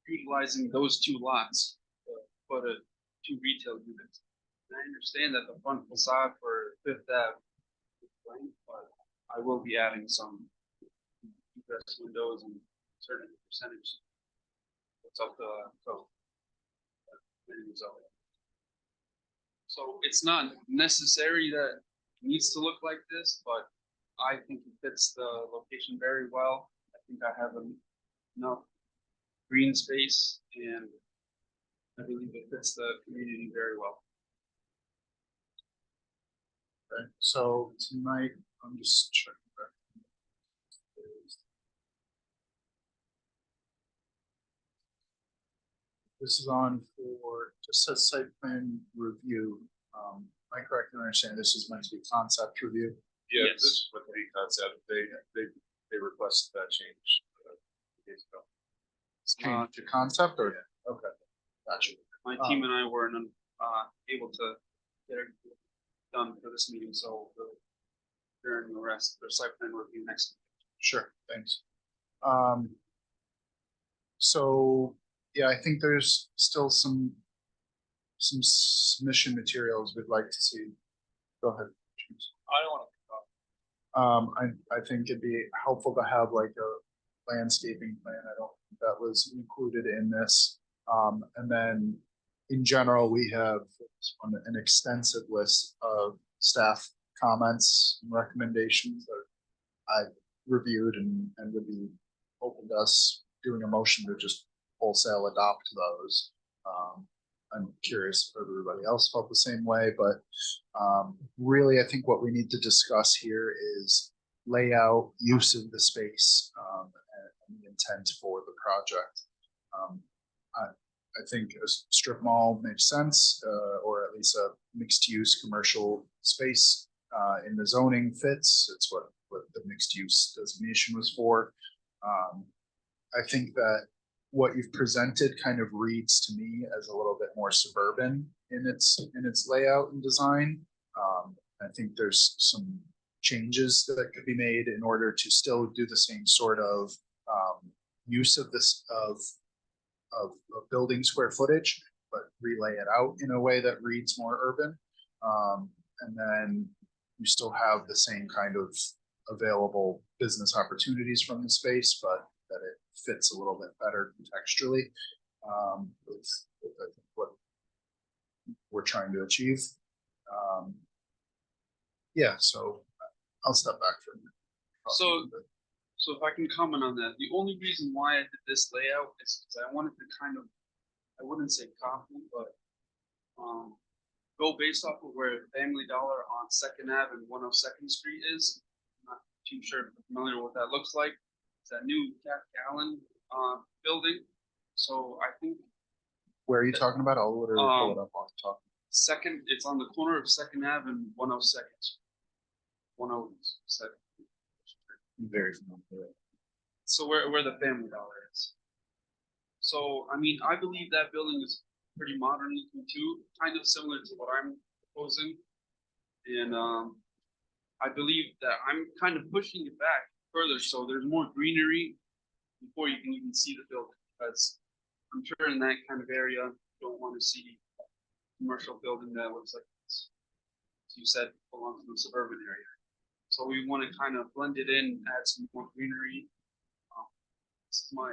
utilizing those two lots for the 2 retail units. And I understand that the front facade for Fifth Ave is blank, but I will be adding some egress windows and certain percentage. It's up to code. So it's not necessary that it needs to look like this, but I think it fits the location very well. I think I have enough green space, and I believe it fits the community very well. Okay, so tonight, I'm just checking back. This is on for just a site plan review. Am I correct in understanding this is meant to be concept review? Yeah, Yes. this is what the concept, they requested that change. Days ago. It's changed to concept or? Okay, gotcha. My team and I weren't able to get it done for this meeting, so during the rest, the site plan review next week. Sure, thanks. So, yeah, I think there's still some submission materials we'd like to see. Go ahead, James. I don't want to. I think it'd be helpful to have like a landscaping plan. I don't think that was included in this. And then in general, we have an extensive list of staff comments and recommendations that I reviewed and would be open to us doing a motion to just wholesale adopt those. I'm curious if everybody else felt the same way, but really, I think what we need to discuss here is layout, use of the space, and the intent for the project. I think a strip mall makes sense, or at least a mixed-use commercial space in the zoning fits. It's what the mixed-use designation was for. I think that what you've presented kind of reads to me as a little bit more suburban in its layout and design. I think there's some changes that could be made in order to still do the same sort of use of this of building square footage, but relay it out in a way that reads more urban. And then you still have the same kind of available business opportunities from the space, but that it fits a little bit better contextually with I think what we're trying to achieve. Yeah, so I'll step back for a minute. So if I can comment on that, the only reason why I did this layout is because I wanted to kind of, I wouldn't say copy, but go based off of where Family Dollar on Second Ave and 102nd Street is. I'm not too sure if you're familiar with what that looks like. It's that new Cat Gallon building. So I think Where are you talking about? I'll literally pull it up on top. second, it's on the corner of Second Ave and 102nd. 102nd. Very familiar. So where the Family Dollar is. So, I mean, I believe that building is pretty modern looking too, kind of similar to what I'm proposing. And I believe that I'm kind of pushing it back further so there's more greenery before you can even see the building. Because I'm sure in that kind of area, you don't want to see a commercial building that looks like this. As you said, belongs in the suburban area. So we want to kind of blend it in, add some more greenery. This is my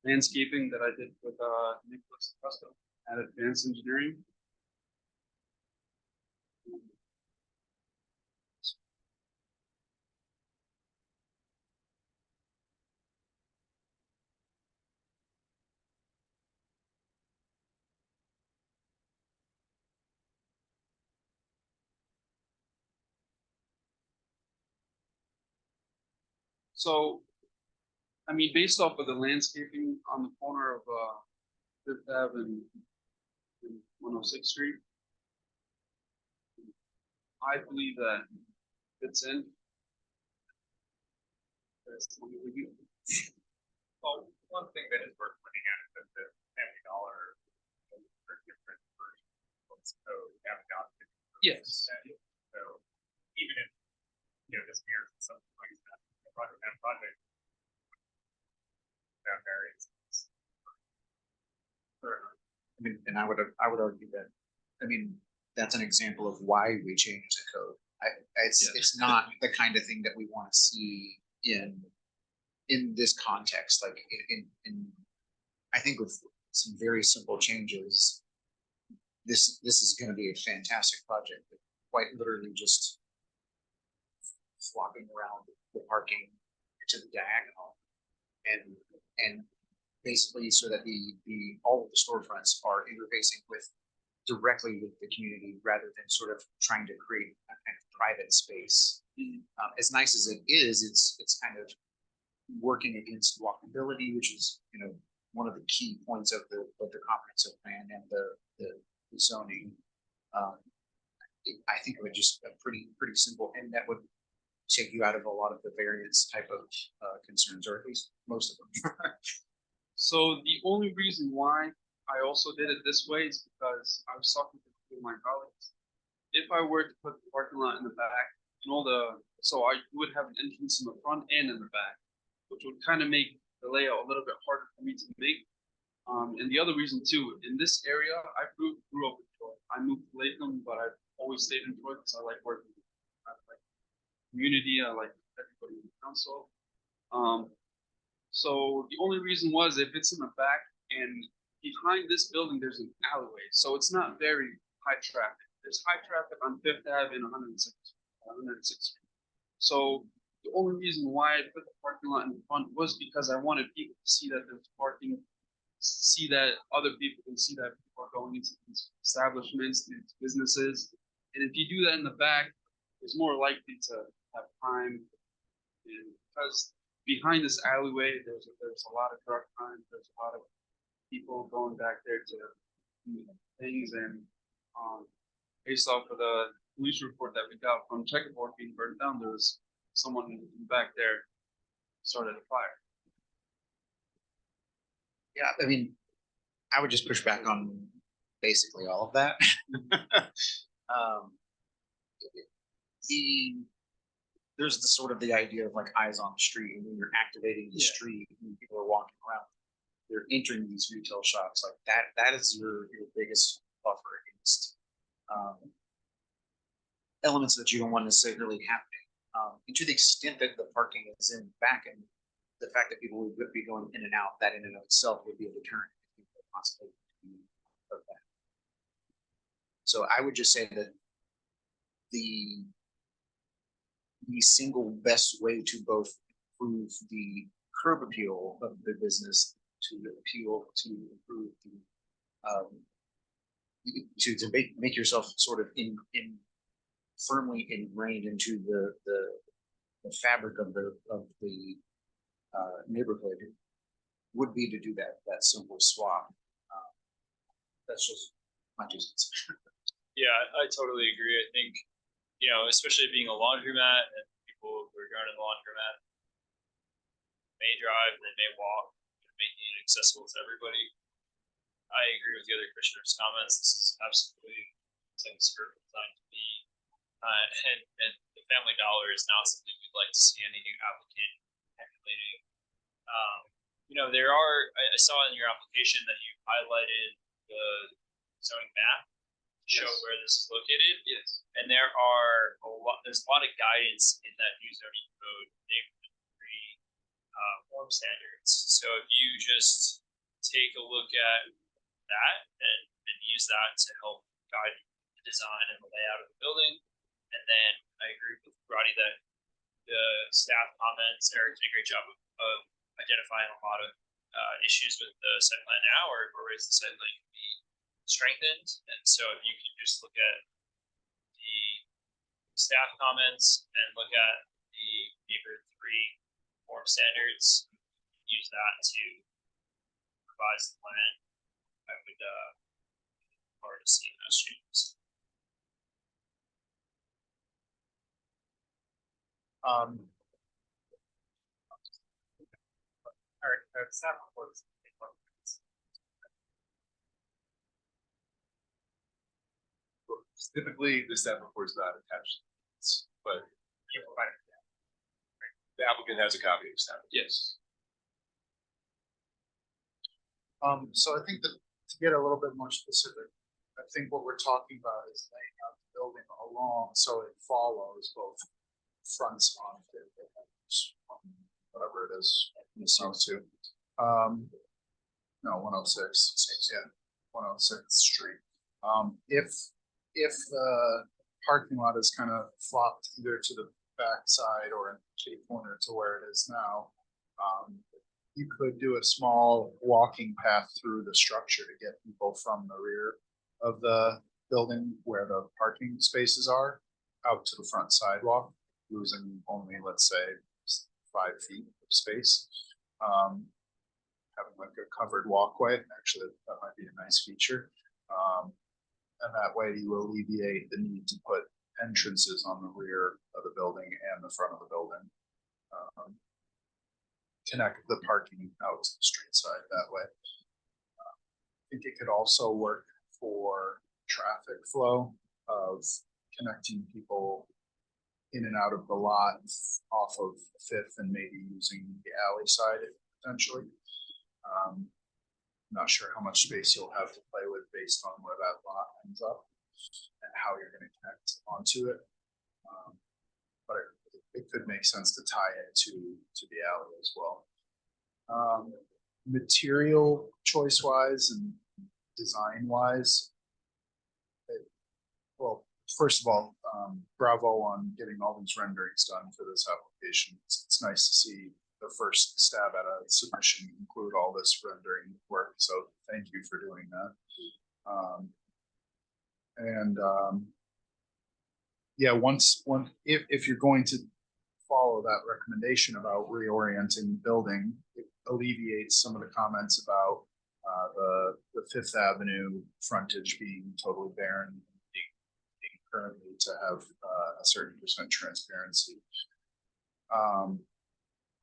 landscaping that I did with Nicholas Custom at Advanced Engineering. So, I mean, based off of the landscaping on the corner of Fifth Ave and 106th Street, I believe that fits in. Well, one thing that is worth pointing out is that the Family Dollar are different versions of code have adopted. Yes. So even if, this mirrors and something like that, the project that varies. I mean, and I would argue that, I mean, that's an example of why we changed the code. It's not the kind of thing that we want to see in this context, like in I think with some very simple changes, this is going to be a fantastic project. Quite literally just flopping around the parking to the diagonal and basically so that all of the storefronts are interfacing directly with the community rather than sort of trying to create a kind of private space. As nice as it is, it's kind of working against walkability, which is one of the key points of the comprehensive plan and the zoning. I think it would just a pretty simple, and that would take you out of a lot of the variance type of concerns, or at least most of them. So the only reason why I also did it this way is because I was talking to my colleagues. If I were to put the parking lot in the back and so I would have an entrance in the front and in the back, which would kind of make the layout a little bit harder for me to make. And the other reason too, in this area, I grew up in Troy. I moved to Latham, but I've always stayed in Troy because I like working. I like community. I like everybody in the council. So the only reason was if it's in the back and behind this building, there's an alleyway. So it's not very high traffic. There's high traffic on Fifth Ave and 106th Street. So the only reason why I put the parking lot in the front was because I wanted people to see that there's parking, see that other people can see that people are going into these establishments, these businesses. And if you do that in the back, it's more likely to have crime. And because behind this alleyway, there's a lot of drug crime, there's a lot of people going back there to do things. And based off of the police report that we got from checkerboard being burned down, there was someone back there started a fire. Yeah, I mean, I would just push back on basically all of that. There's the sort of the idea of like eyes on the street, and when you're activating the street and people are walking around, they're entering these retail shops like that is your biggest buffer against elements that you don't want necessarily happening. And to the extent that the parking is in the back, and the fact that people would be going in and out, that in and of itself would be a deterrent. Possibly of that. So I would just say that the single best way to both improve the curb appeal of the business, to improve the to make yourself sort of in firmly ingrained into the fabric of the neighborhood would be to do that simple swap. That's just my 2 cents. Yeah, I totally agree. I think, you know, especially being a laundromat and people who are going to the laundromat may drive, they may walk, making it accessible to everybody. I agree with the other commissioners' comments. This is absolutely like sort of designed to be. And the Family Dollar is not something we'd like to see any new applicant emulating. You know, I saw in your application that you highlighted the zoning map to show where this is located. Yes. And there's a lot of guidance in that new zoning code, neighborhood 3 form standards. So if you just take a look at that and use that to help guide the design and the layout of the building. And then I agree with Roddy that the staff comments, Eric did a great job of identifying a lot of issues with the site plan now, or ways the site plan can be strengthened. And so if you can just look at the staff comments and look at the neighborhood 3 form standards, use that to revise the plan, I would hard to see those changes. Staff reports. Typically, the staff report is not attached, but you provide it. The applicant has a copy of the staff. Yes. So I think that to get a little bit more specific, I think what we're talking about is laying out the building along so it follows both fronts on whatever it is. No, 106, yeah, 106th Street. If the parking lot is kind of flopped either to the back side or in the corner to where it is now, you could do a small walking path through the structure to get people from the rear of the building where the parking spaces are out to the front sidewalk, losing only, let's say, 5 feet of space. Having like a covered walkway, actually, that might be a nice feature. And that way you alleviate the need to put entrances on the rear of the building and the front of the building. Connect the parking out to the street side that way. I think it could also work for traffic flow of connecting people in and out of the lot off of Fifth and maybe using the alley side potentially. Not sure how much space you'll have to play with based on where that lot ends up and how you're going to connect onto it. But it could make sense to tie it to the alley as well. Material choice wise and design wise, well, first of all, bravo on getting all these renderings done for this application. It's nice to see the first stab at a submission include all this rendering work. So thank you for doing that. Yeah, if you're going to follow that recommendation about reorienting the building, it alleviates some of the comments about the Fifth Avenue frontage being totally barren, being currently to have a certain percent transparency.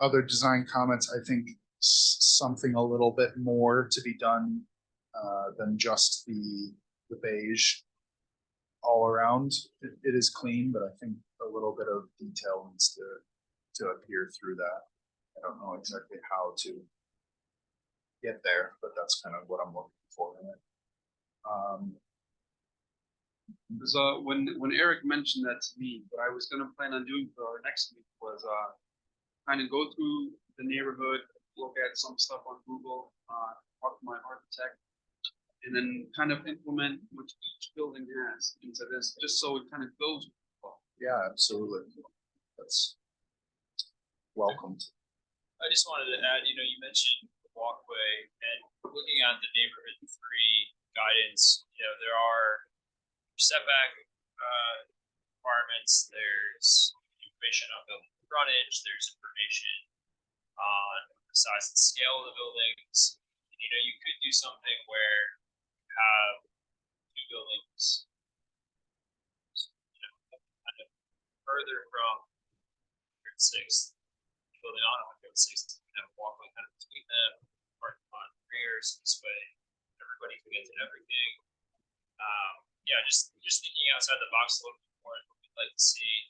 Other design comments, I think something a little bit more to be done than just the beige all around. It is clean, but I think a little bit of detail needs to appear through that. I don't know exactly how to get there, but that's kind of what I'm looking for in it. So when Eric mentioned that to me, what I was gonna plan on doing for our next week was kind of go through the neighborhood, look at some stuff on Google, talk to my architect, and then kind of implement what each building has into this, just so it kind of goes Yeah, absolutely. That's welcomed. I just wanted to add, you mentioned the walkway and looking at the neighborhood three guidance, there are setback, requirements, there's information on building frontage, there's information on the size and scale of the buildings. You could do something where you have two buildings, kind of further from 106th, building on 106th, have a walkway kind of between them, parking lot rears, this way everybody can get to everything. Yeah, just thinking outside the box a little bit more. We'd like to see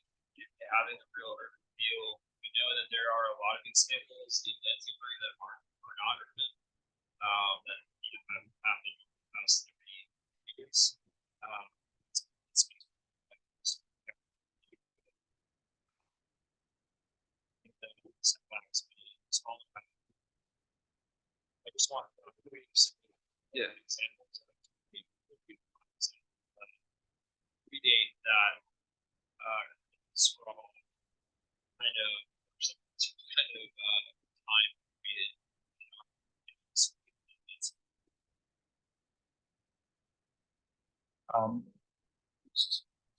having a real urban feel. We know that there are a lot of examples in Lansingburg that are not urban. That have happened in the past 30 years. I just want Yeah. examples of predate that sprawl kind of time period.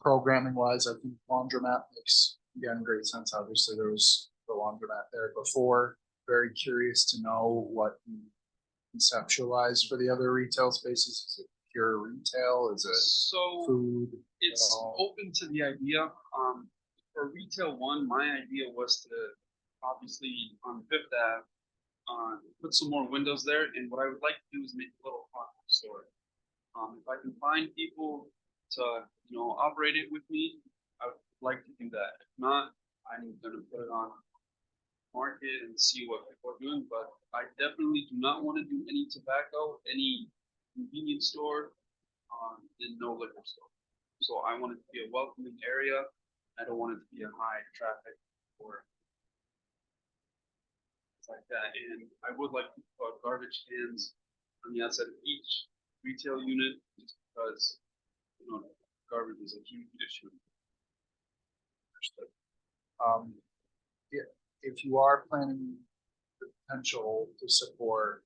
Programming wise, I think laundromat makes, again, great sense. Obviously, there was the laundromat there before. Very curious to know what you conceptualized for the other retail spaces. Is it pure retail? Is it So food? it's all? open to the idea. For retail one, my idea was to obviously on Fifth Ave, put some more windows there. And what I would like to do is make a little concept store. If I can find people to, operate it with me, I would like to do that. If not, I'm gonna put it on market and see what people are doing. But I definitely do not want to do any tobacco, any convenience store, and no liquor store. So I want it to be a welcoming area. I don't want it to be a high traffic or things like that. And I would like to put garbage cans on the outside of each retail unit, just because garbage is a huge issue. If you are planning the potential to support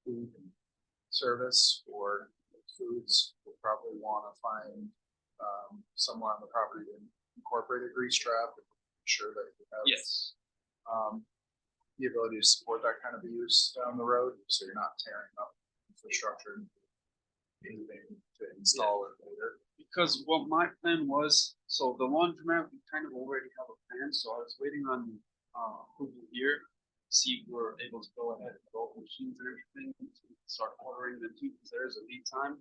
food service or foods, you'll probably want to find somewhere on the property to incorporate a grease trap. Ensure that you have the ability to support that kind of use down the road, so you're not tearing up infrastructure and anything to install it later. Because what my plan was, so the laundromat, we kind of already have a plan, so I was waiting on approval here, see if we're able to go ahead with all the machines and everything, to start ordering them too, because there is a lead time.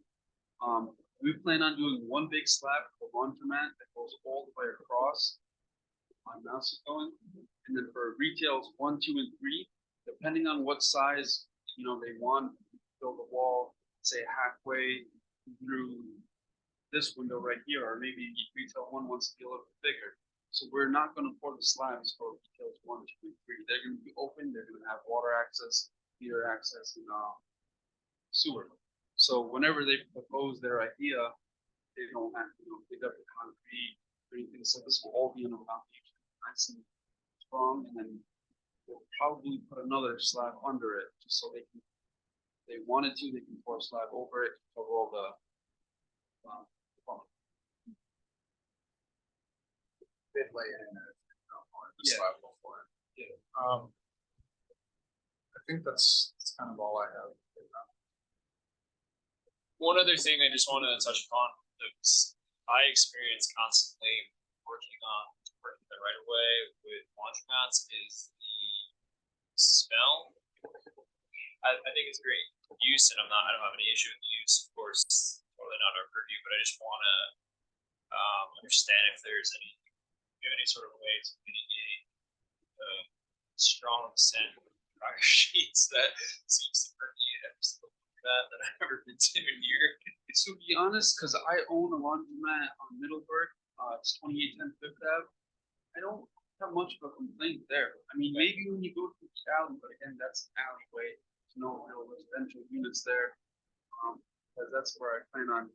We plan on doing one big slab for the laundromat that goes all the way across. My mouse is going, and then for retails 1, 2, and 3, depending on what size they want, build a wall, say halfway through this window right here, or maybe retail 1 wants to be a little bit bigger. So we're not going to pour the slabs for retails 1, 2, and 3. They're going to be open. They're going to have water access, heater access, and sewer. So whenever they propose their idea, they don't have to dig up the concrete or anything. So this will all be in a foundation, nice and strong, and then we'll probably put another slab under it, just so they can. If they wanted to, they can pour a slab over it to cover all the They'd lay it in it. Yeah. Slab before. Yeah. I think that's kind of all I have. One other thing I just want to touch upon is I experience constantly working the right of way with laundromats is the smell. I think it's great use, and I don't have any issue with the use. Of course, totally not our purview, but I just want to understand if there's any sort of way to mitigate the strong scent dryer sheets that seems to permeate that I've ever been to here. To be honest, because I own a laundromat on Middleburg, it's 2810 Fifth Ave. I don't have much of a complaint there. I mean, maybe when you go through the alley, but again, that's an alleyway. There's no real residential units there. Because that's where I plan on,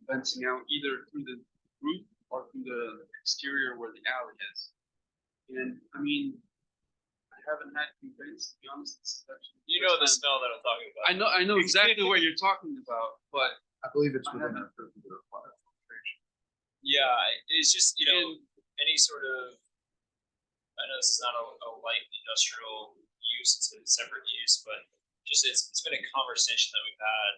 venting out either through the roof or through the exterior where the alley is. And I mean, I haven't had complaints, to be honest. This is actually You know the first time- smell that I'm talking about. I know exactly what you're talking about, but I believe it's I within haven't- our purview to require filtration. Yeah, it's just, you know, any sort of, I know this is not a light industrial use, it's a separate use, but just it's been a conversation that we've had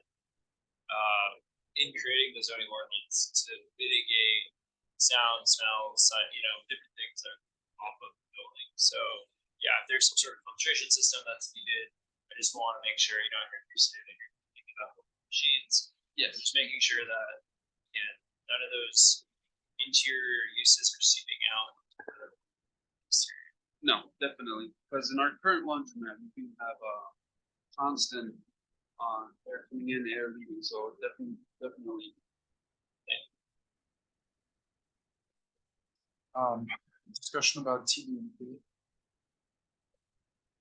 in creating the zoning ordinance to mitigate sound, smells, you know, different things that are off of the building. So yeah, if there's some sort of filtration system that's needed, I just want to make sure, you know, you're sitting, you're thinking about machines. yes, Just making sure that, again, none of those interior uses are seeping out. to the exterior. no, definitely, because in our current laundromat, we do have a constant air coming in, air leaving, so definitely. Discussion about TDMP.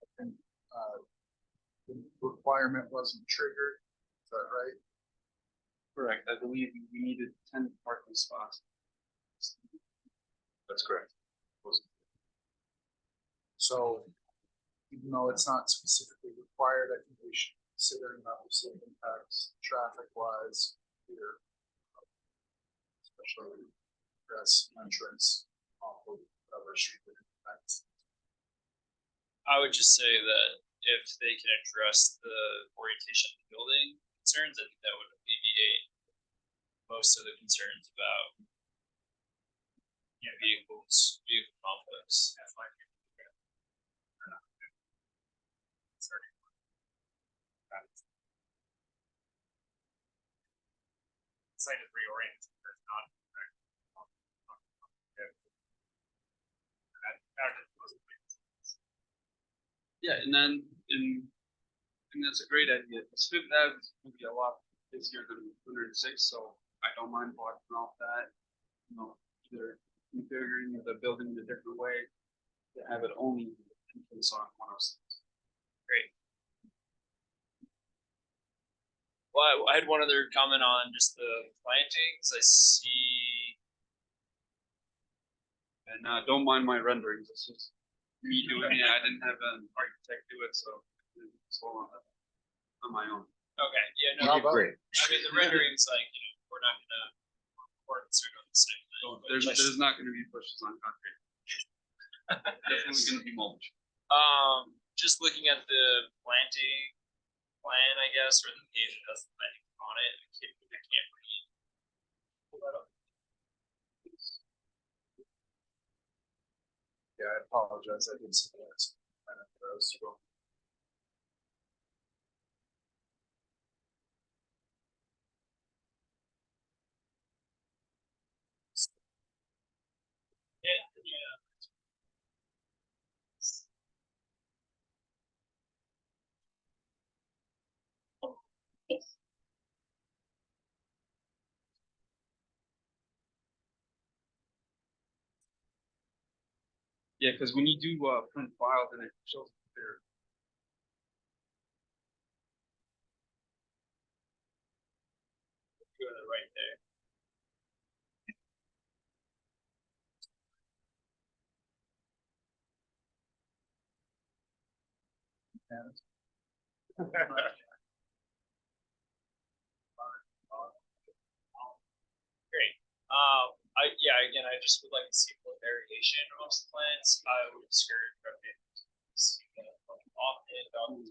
I think, the requirement wasn't triggered, is that right? Correct. I believe we needed 10 parking spots. That's correct. So even though it's not specifically required, I think we should consider not receiving impacts traffic wise here. Especially grass entrance off of whatever street it impacts. I would just say that if they can address the orientation of the building concerns, I think that would alleviate most of the concerns about, you know, vehicle conflicts. Site is reoriented, it's not. Yeah, and that's a great idea. Fifth Ave is going to be a lot busier than 106, so I don't mind blocking off that. You know, either configuring the building in a different way to have it only entrance on 106. Great. Well, I had one other comment on just the plantings. I see. And don't mind my renderings. It's just me doing it. I didn't have an architect do it, so it's all on my own. Okay, yeah, no, How about- Great. I mean, the renderings, like, you know, we're not gonna, we're concerned on the site. plan, but just- There's not going to be pushes on concrete. Definitely going to be mulch. Just looking at the planting plan, I guess, or the page that has the planting on it, I can't read. Pull that up. Yeah, I apologize, I didn't see that. I was scrolling. Yeah, yeah. Yeah, because when you do print file, then it shows there. Go to the right there. Great. Again, I just would like to see more variation amongst the plants. I would discourage often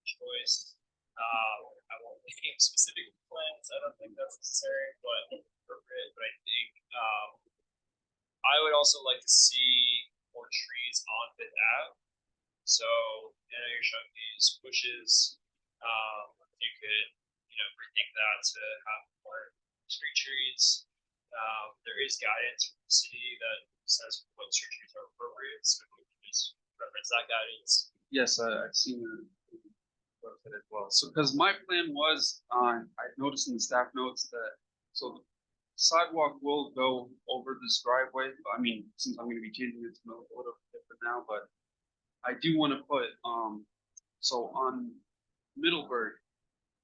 choice. I won't name specific plants. I don't think that's necessary, but appropriate. But I think I would also like to see more trees on Fifth Ave. So I know you're showing these bushes. You could, you know, rethink that to have more street trees. There is guidance from the city that says what street trees are appropriate, so we can just reference that guidance. Yes, I've seen it as well. So, because my plan was, I noticed in the staff notes that, so the sidewalk will go over this driveway. I mean, since I'm going to be changing it to a little bit different now, but I do want to put, so on Middleburg,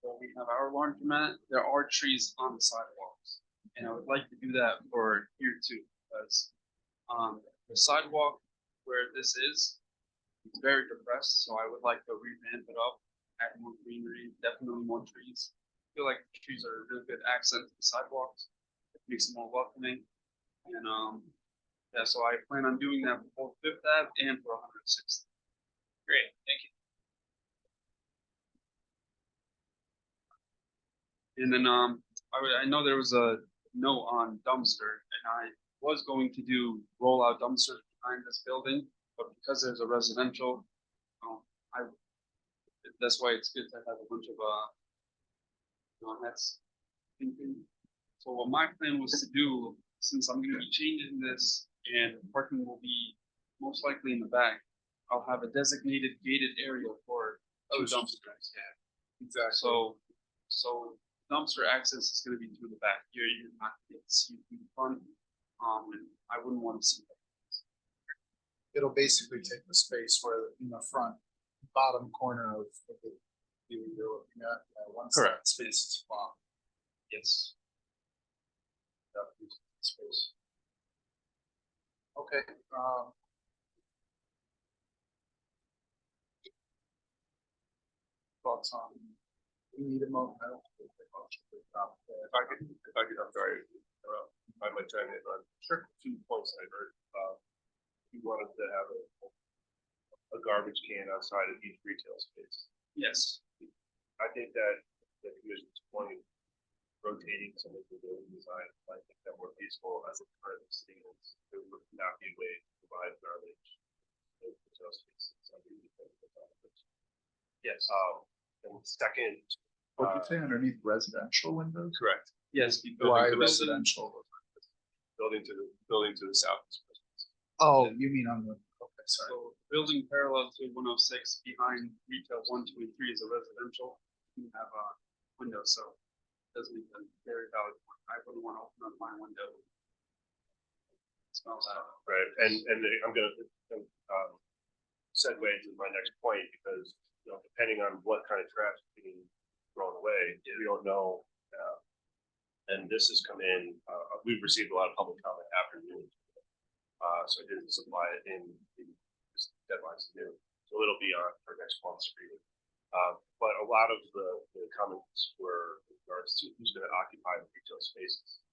where we have our laundromat, there are trees on the sidewalks. And I would like to do that for here too, because, the sidewalk where this is, it's very depressed, so I would like to revamp it up, add more greenery, definitely more trees. I feel like trees are a really good accent to the sidewalks, it makes it more welcoming. And, yeah, so I plan on doing that for both Fifth Ave and for 106th. Great, thank you. And then, I know there was a note on dumpster, and I was going to do rollout dumpsters behind this building, but because there's a residential, that's why it's good to have a bunch of, that's thinking. So what my plan was to do, since I'm gonna be changing this and parking will be most likely in the back, I'll have a designated gated area for two dumpsters. Yeah, exactly. So dumpster access is gonna be through the back. You're not gonna see through the front. And I wouldn't want to see that. It'll basically take the space where in the front bottom corner of the view you're looking at, once that Correct. space is blocked. Yes. That is space. Okay, thoughts on, we need a moment, I don't think the motion to adopt that. If I could, I'm sorry, I might chime in on Sure. 2 points I heard. You wanted to have a garbage can outside of each retail space. Yes. I think that the commission's point, rotating some of the building design, I think that more peaceful as it currently stands. There would not be a way to provide garbage in retail spaces. Yes. And second. What you say underneath residential windows? Correct. Yes. Why Building to the- residential? Building to the south. Oh, you mean on the, okay, sorry. So building parallel to 106 behind retail 1, 2, and 3 is a residential. You have a window, so it doesn't make a very valid point. I wouldn't want to open up my window. It smells out. Right, and I'm gonna segue to my next point, because, you know, depending on what kind of trash is being thrown away, we don't know. And this has come in, we've received a lot of public comment after noon. So I didn't supply it in this deadline's new, so it'll be on for next month's reading. But a lot of the comments were in regards to who's gonna occupy the retail spaces.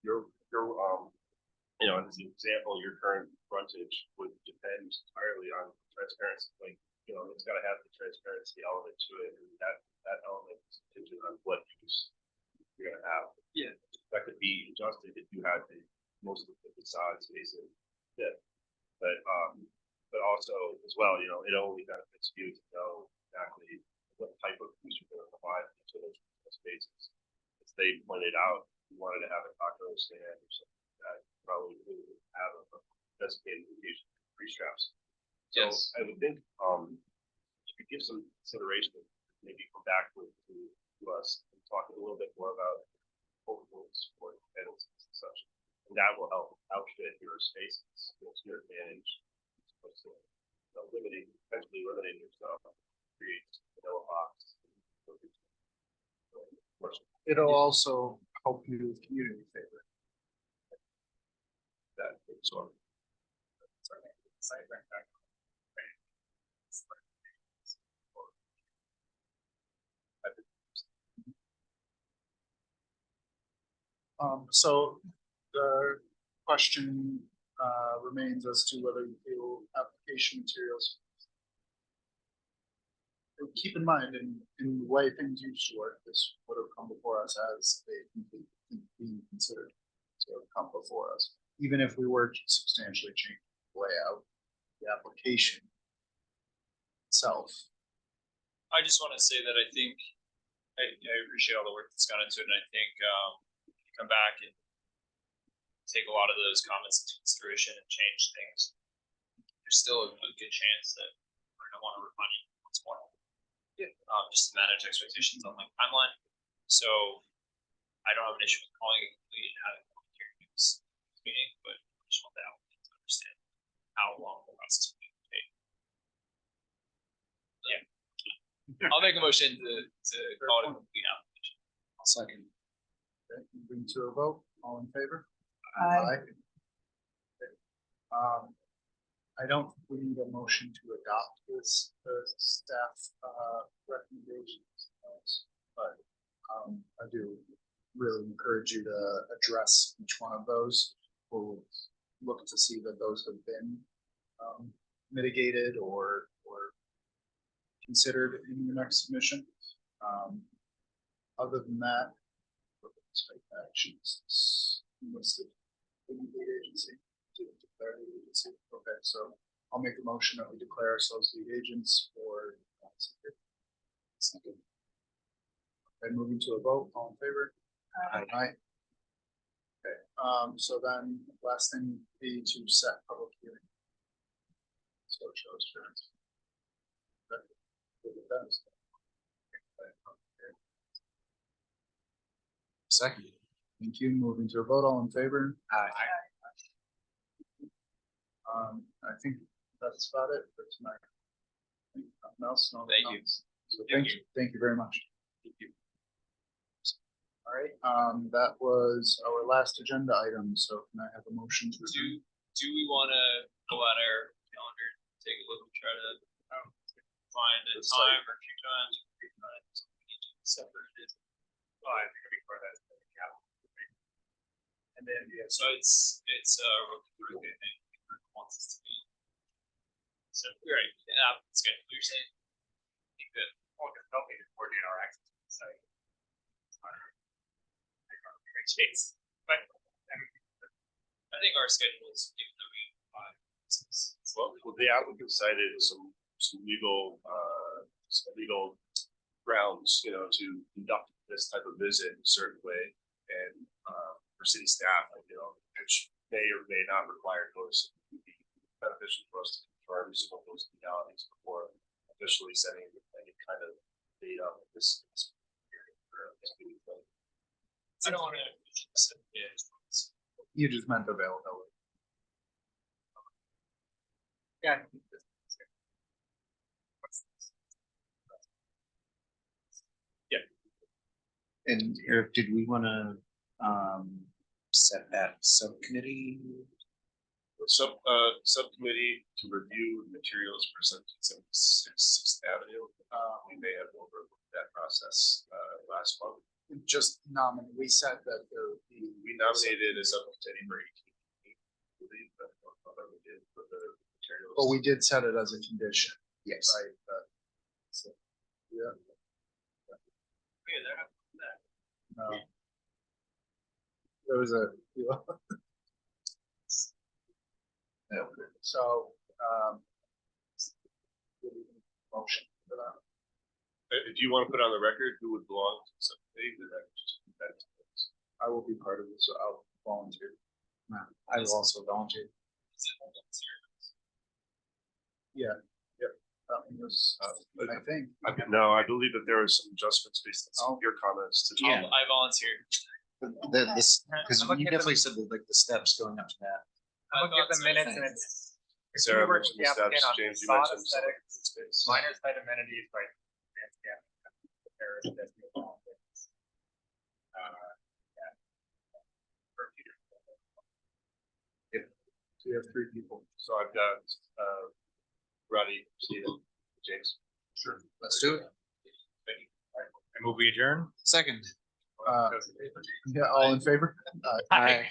Your you know, as an example, your current frontage would depend entirely on transparency. Like, you know, it's gotta have the transparency element to it, and that element is contingent on what use you're gonna have. Yeah. That could be adjusted if you had most of the facade space in it. But also as well, you know, it only benefits you to know exactly what type of use you're gonna provide to those spaces. As they pointed out, you wanted to have a taco stand or something like that, you probably wouldn't have a designated location for free straps. So Yes. I would think, you could give some consideration, maybe come back to us and talk a little bit more about rules for tenants and such. And that will help outfit your spaces, to your advantage. As opposed to, you know, potentially limiting yourself, create vanilla box. It'll also help you with community favor. That sort of. So the question remains as to whether you feel application materials. Keep in mind, in the way things used to work, this would have come before us as a complete being considered to have come before us, even if we were to substantially change the layout, the application itself. I just want to say that I think I appreciate all the work that's gone into it, and I think if you come back and take a lot of those comments into consideration and change things, there's still a good chance that we're gonna want to refine it once more. Just to manage expectations on like timeline. So I don't have an issue with calling it complete and having a public hearing in this meeting, but I just want the applicant to understand how long the process will take. Yeah. I'll make a motion to call it a complete application. I'll second. Okay, moving to a vote, All in favor? Aye. I don't think we need a motion to adopt this, the staff, recommendations, but, I do really encourage you to address each one of those. We'll look to see that those have been, mitigated or considered in your next submission. Other than that, site actions listed in the lead agency. To declare the agency. Okay, so I'll make a motion that we declare ourselves lead agents for. Second. Okay, moving to a vote, all in favor? Aye. Okay, so then last thing would be to set public hearing. So it shows. Second. Thank you. Moving to a vote, all in favor? Aye. I think that's about it for tonight. Nothing else? No, Thank you. So thank you very much. Thank you. All right, that was our last agenda item, so can I have a motion to? Do we wanna go on our calendar, take a look and try to find a time or two times, or 3 times? We need to separate it. Oh, I think I'd be part of that. Yeah. And then, yeah, So it's Rook, I think, Rook wants us to be. So, right, it's good, what you're saying. I think that, Well, it's helping to coordinate our access to the site. Great chase, but I think our schedule is given that we have 5. well, the applicant cited some legal, grounds, you know, to conduct this type of visit in a certain way. And, for city staff, you know, which may or may not require notice, it would be beneficial for us to confirm some of those legalities before officially setting any kind of date up this. I don't wanna. you just meant availability. Yeah. And Eric, did we wanna, set that subcommittee? Subcommittee to review materials for 1776 Sixth Avenue. We may have overlooked that process, last month. Just nominate, we said that there would be. We nominated a subcommittee for 18. I believe that we did for the materials. But we did set it as a condition. Yes. Right, so, yeah. No. There was a. Yeah, so, motion for that. Do you want to put on the record who would belong to the subcommittee? Then I can just put that in place. I will be part of it, so I'll volunteer. I will also volunteer. Yeah, yep, that one was, I think. No, I believe that there are some adjustments based on some of your comments to. I volunteered. This, because you definitely said that, like, the steps going up to that. I'm looking at the minutes and it's. Sarah we work mentioned with the steps, applicant on James, you facade mentioned some aesthetics, space. Minor site amenities, right? Yeah. So we have 3 people. So I've got, Roddy, Steven, James. Sure. Let's do it. I move we adjourn. Second. Yeah, all in favor? Aye.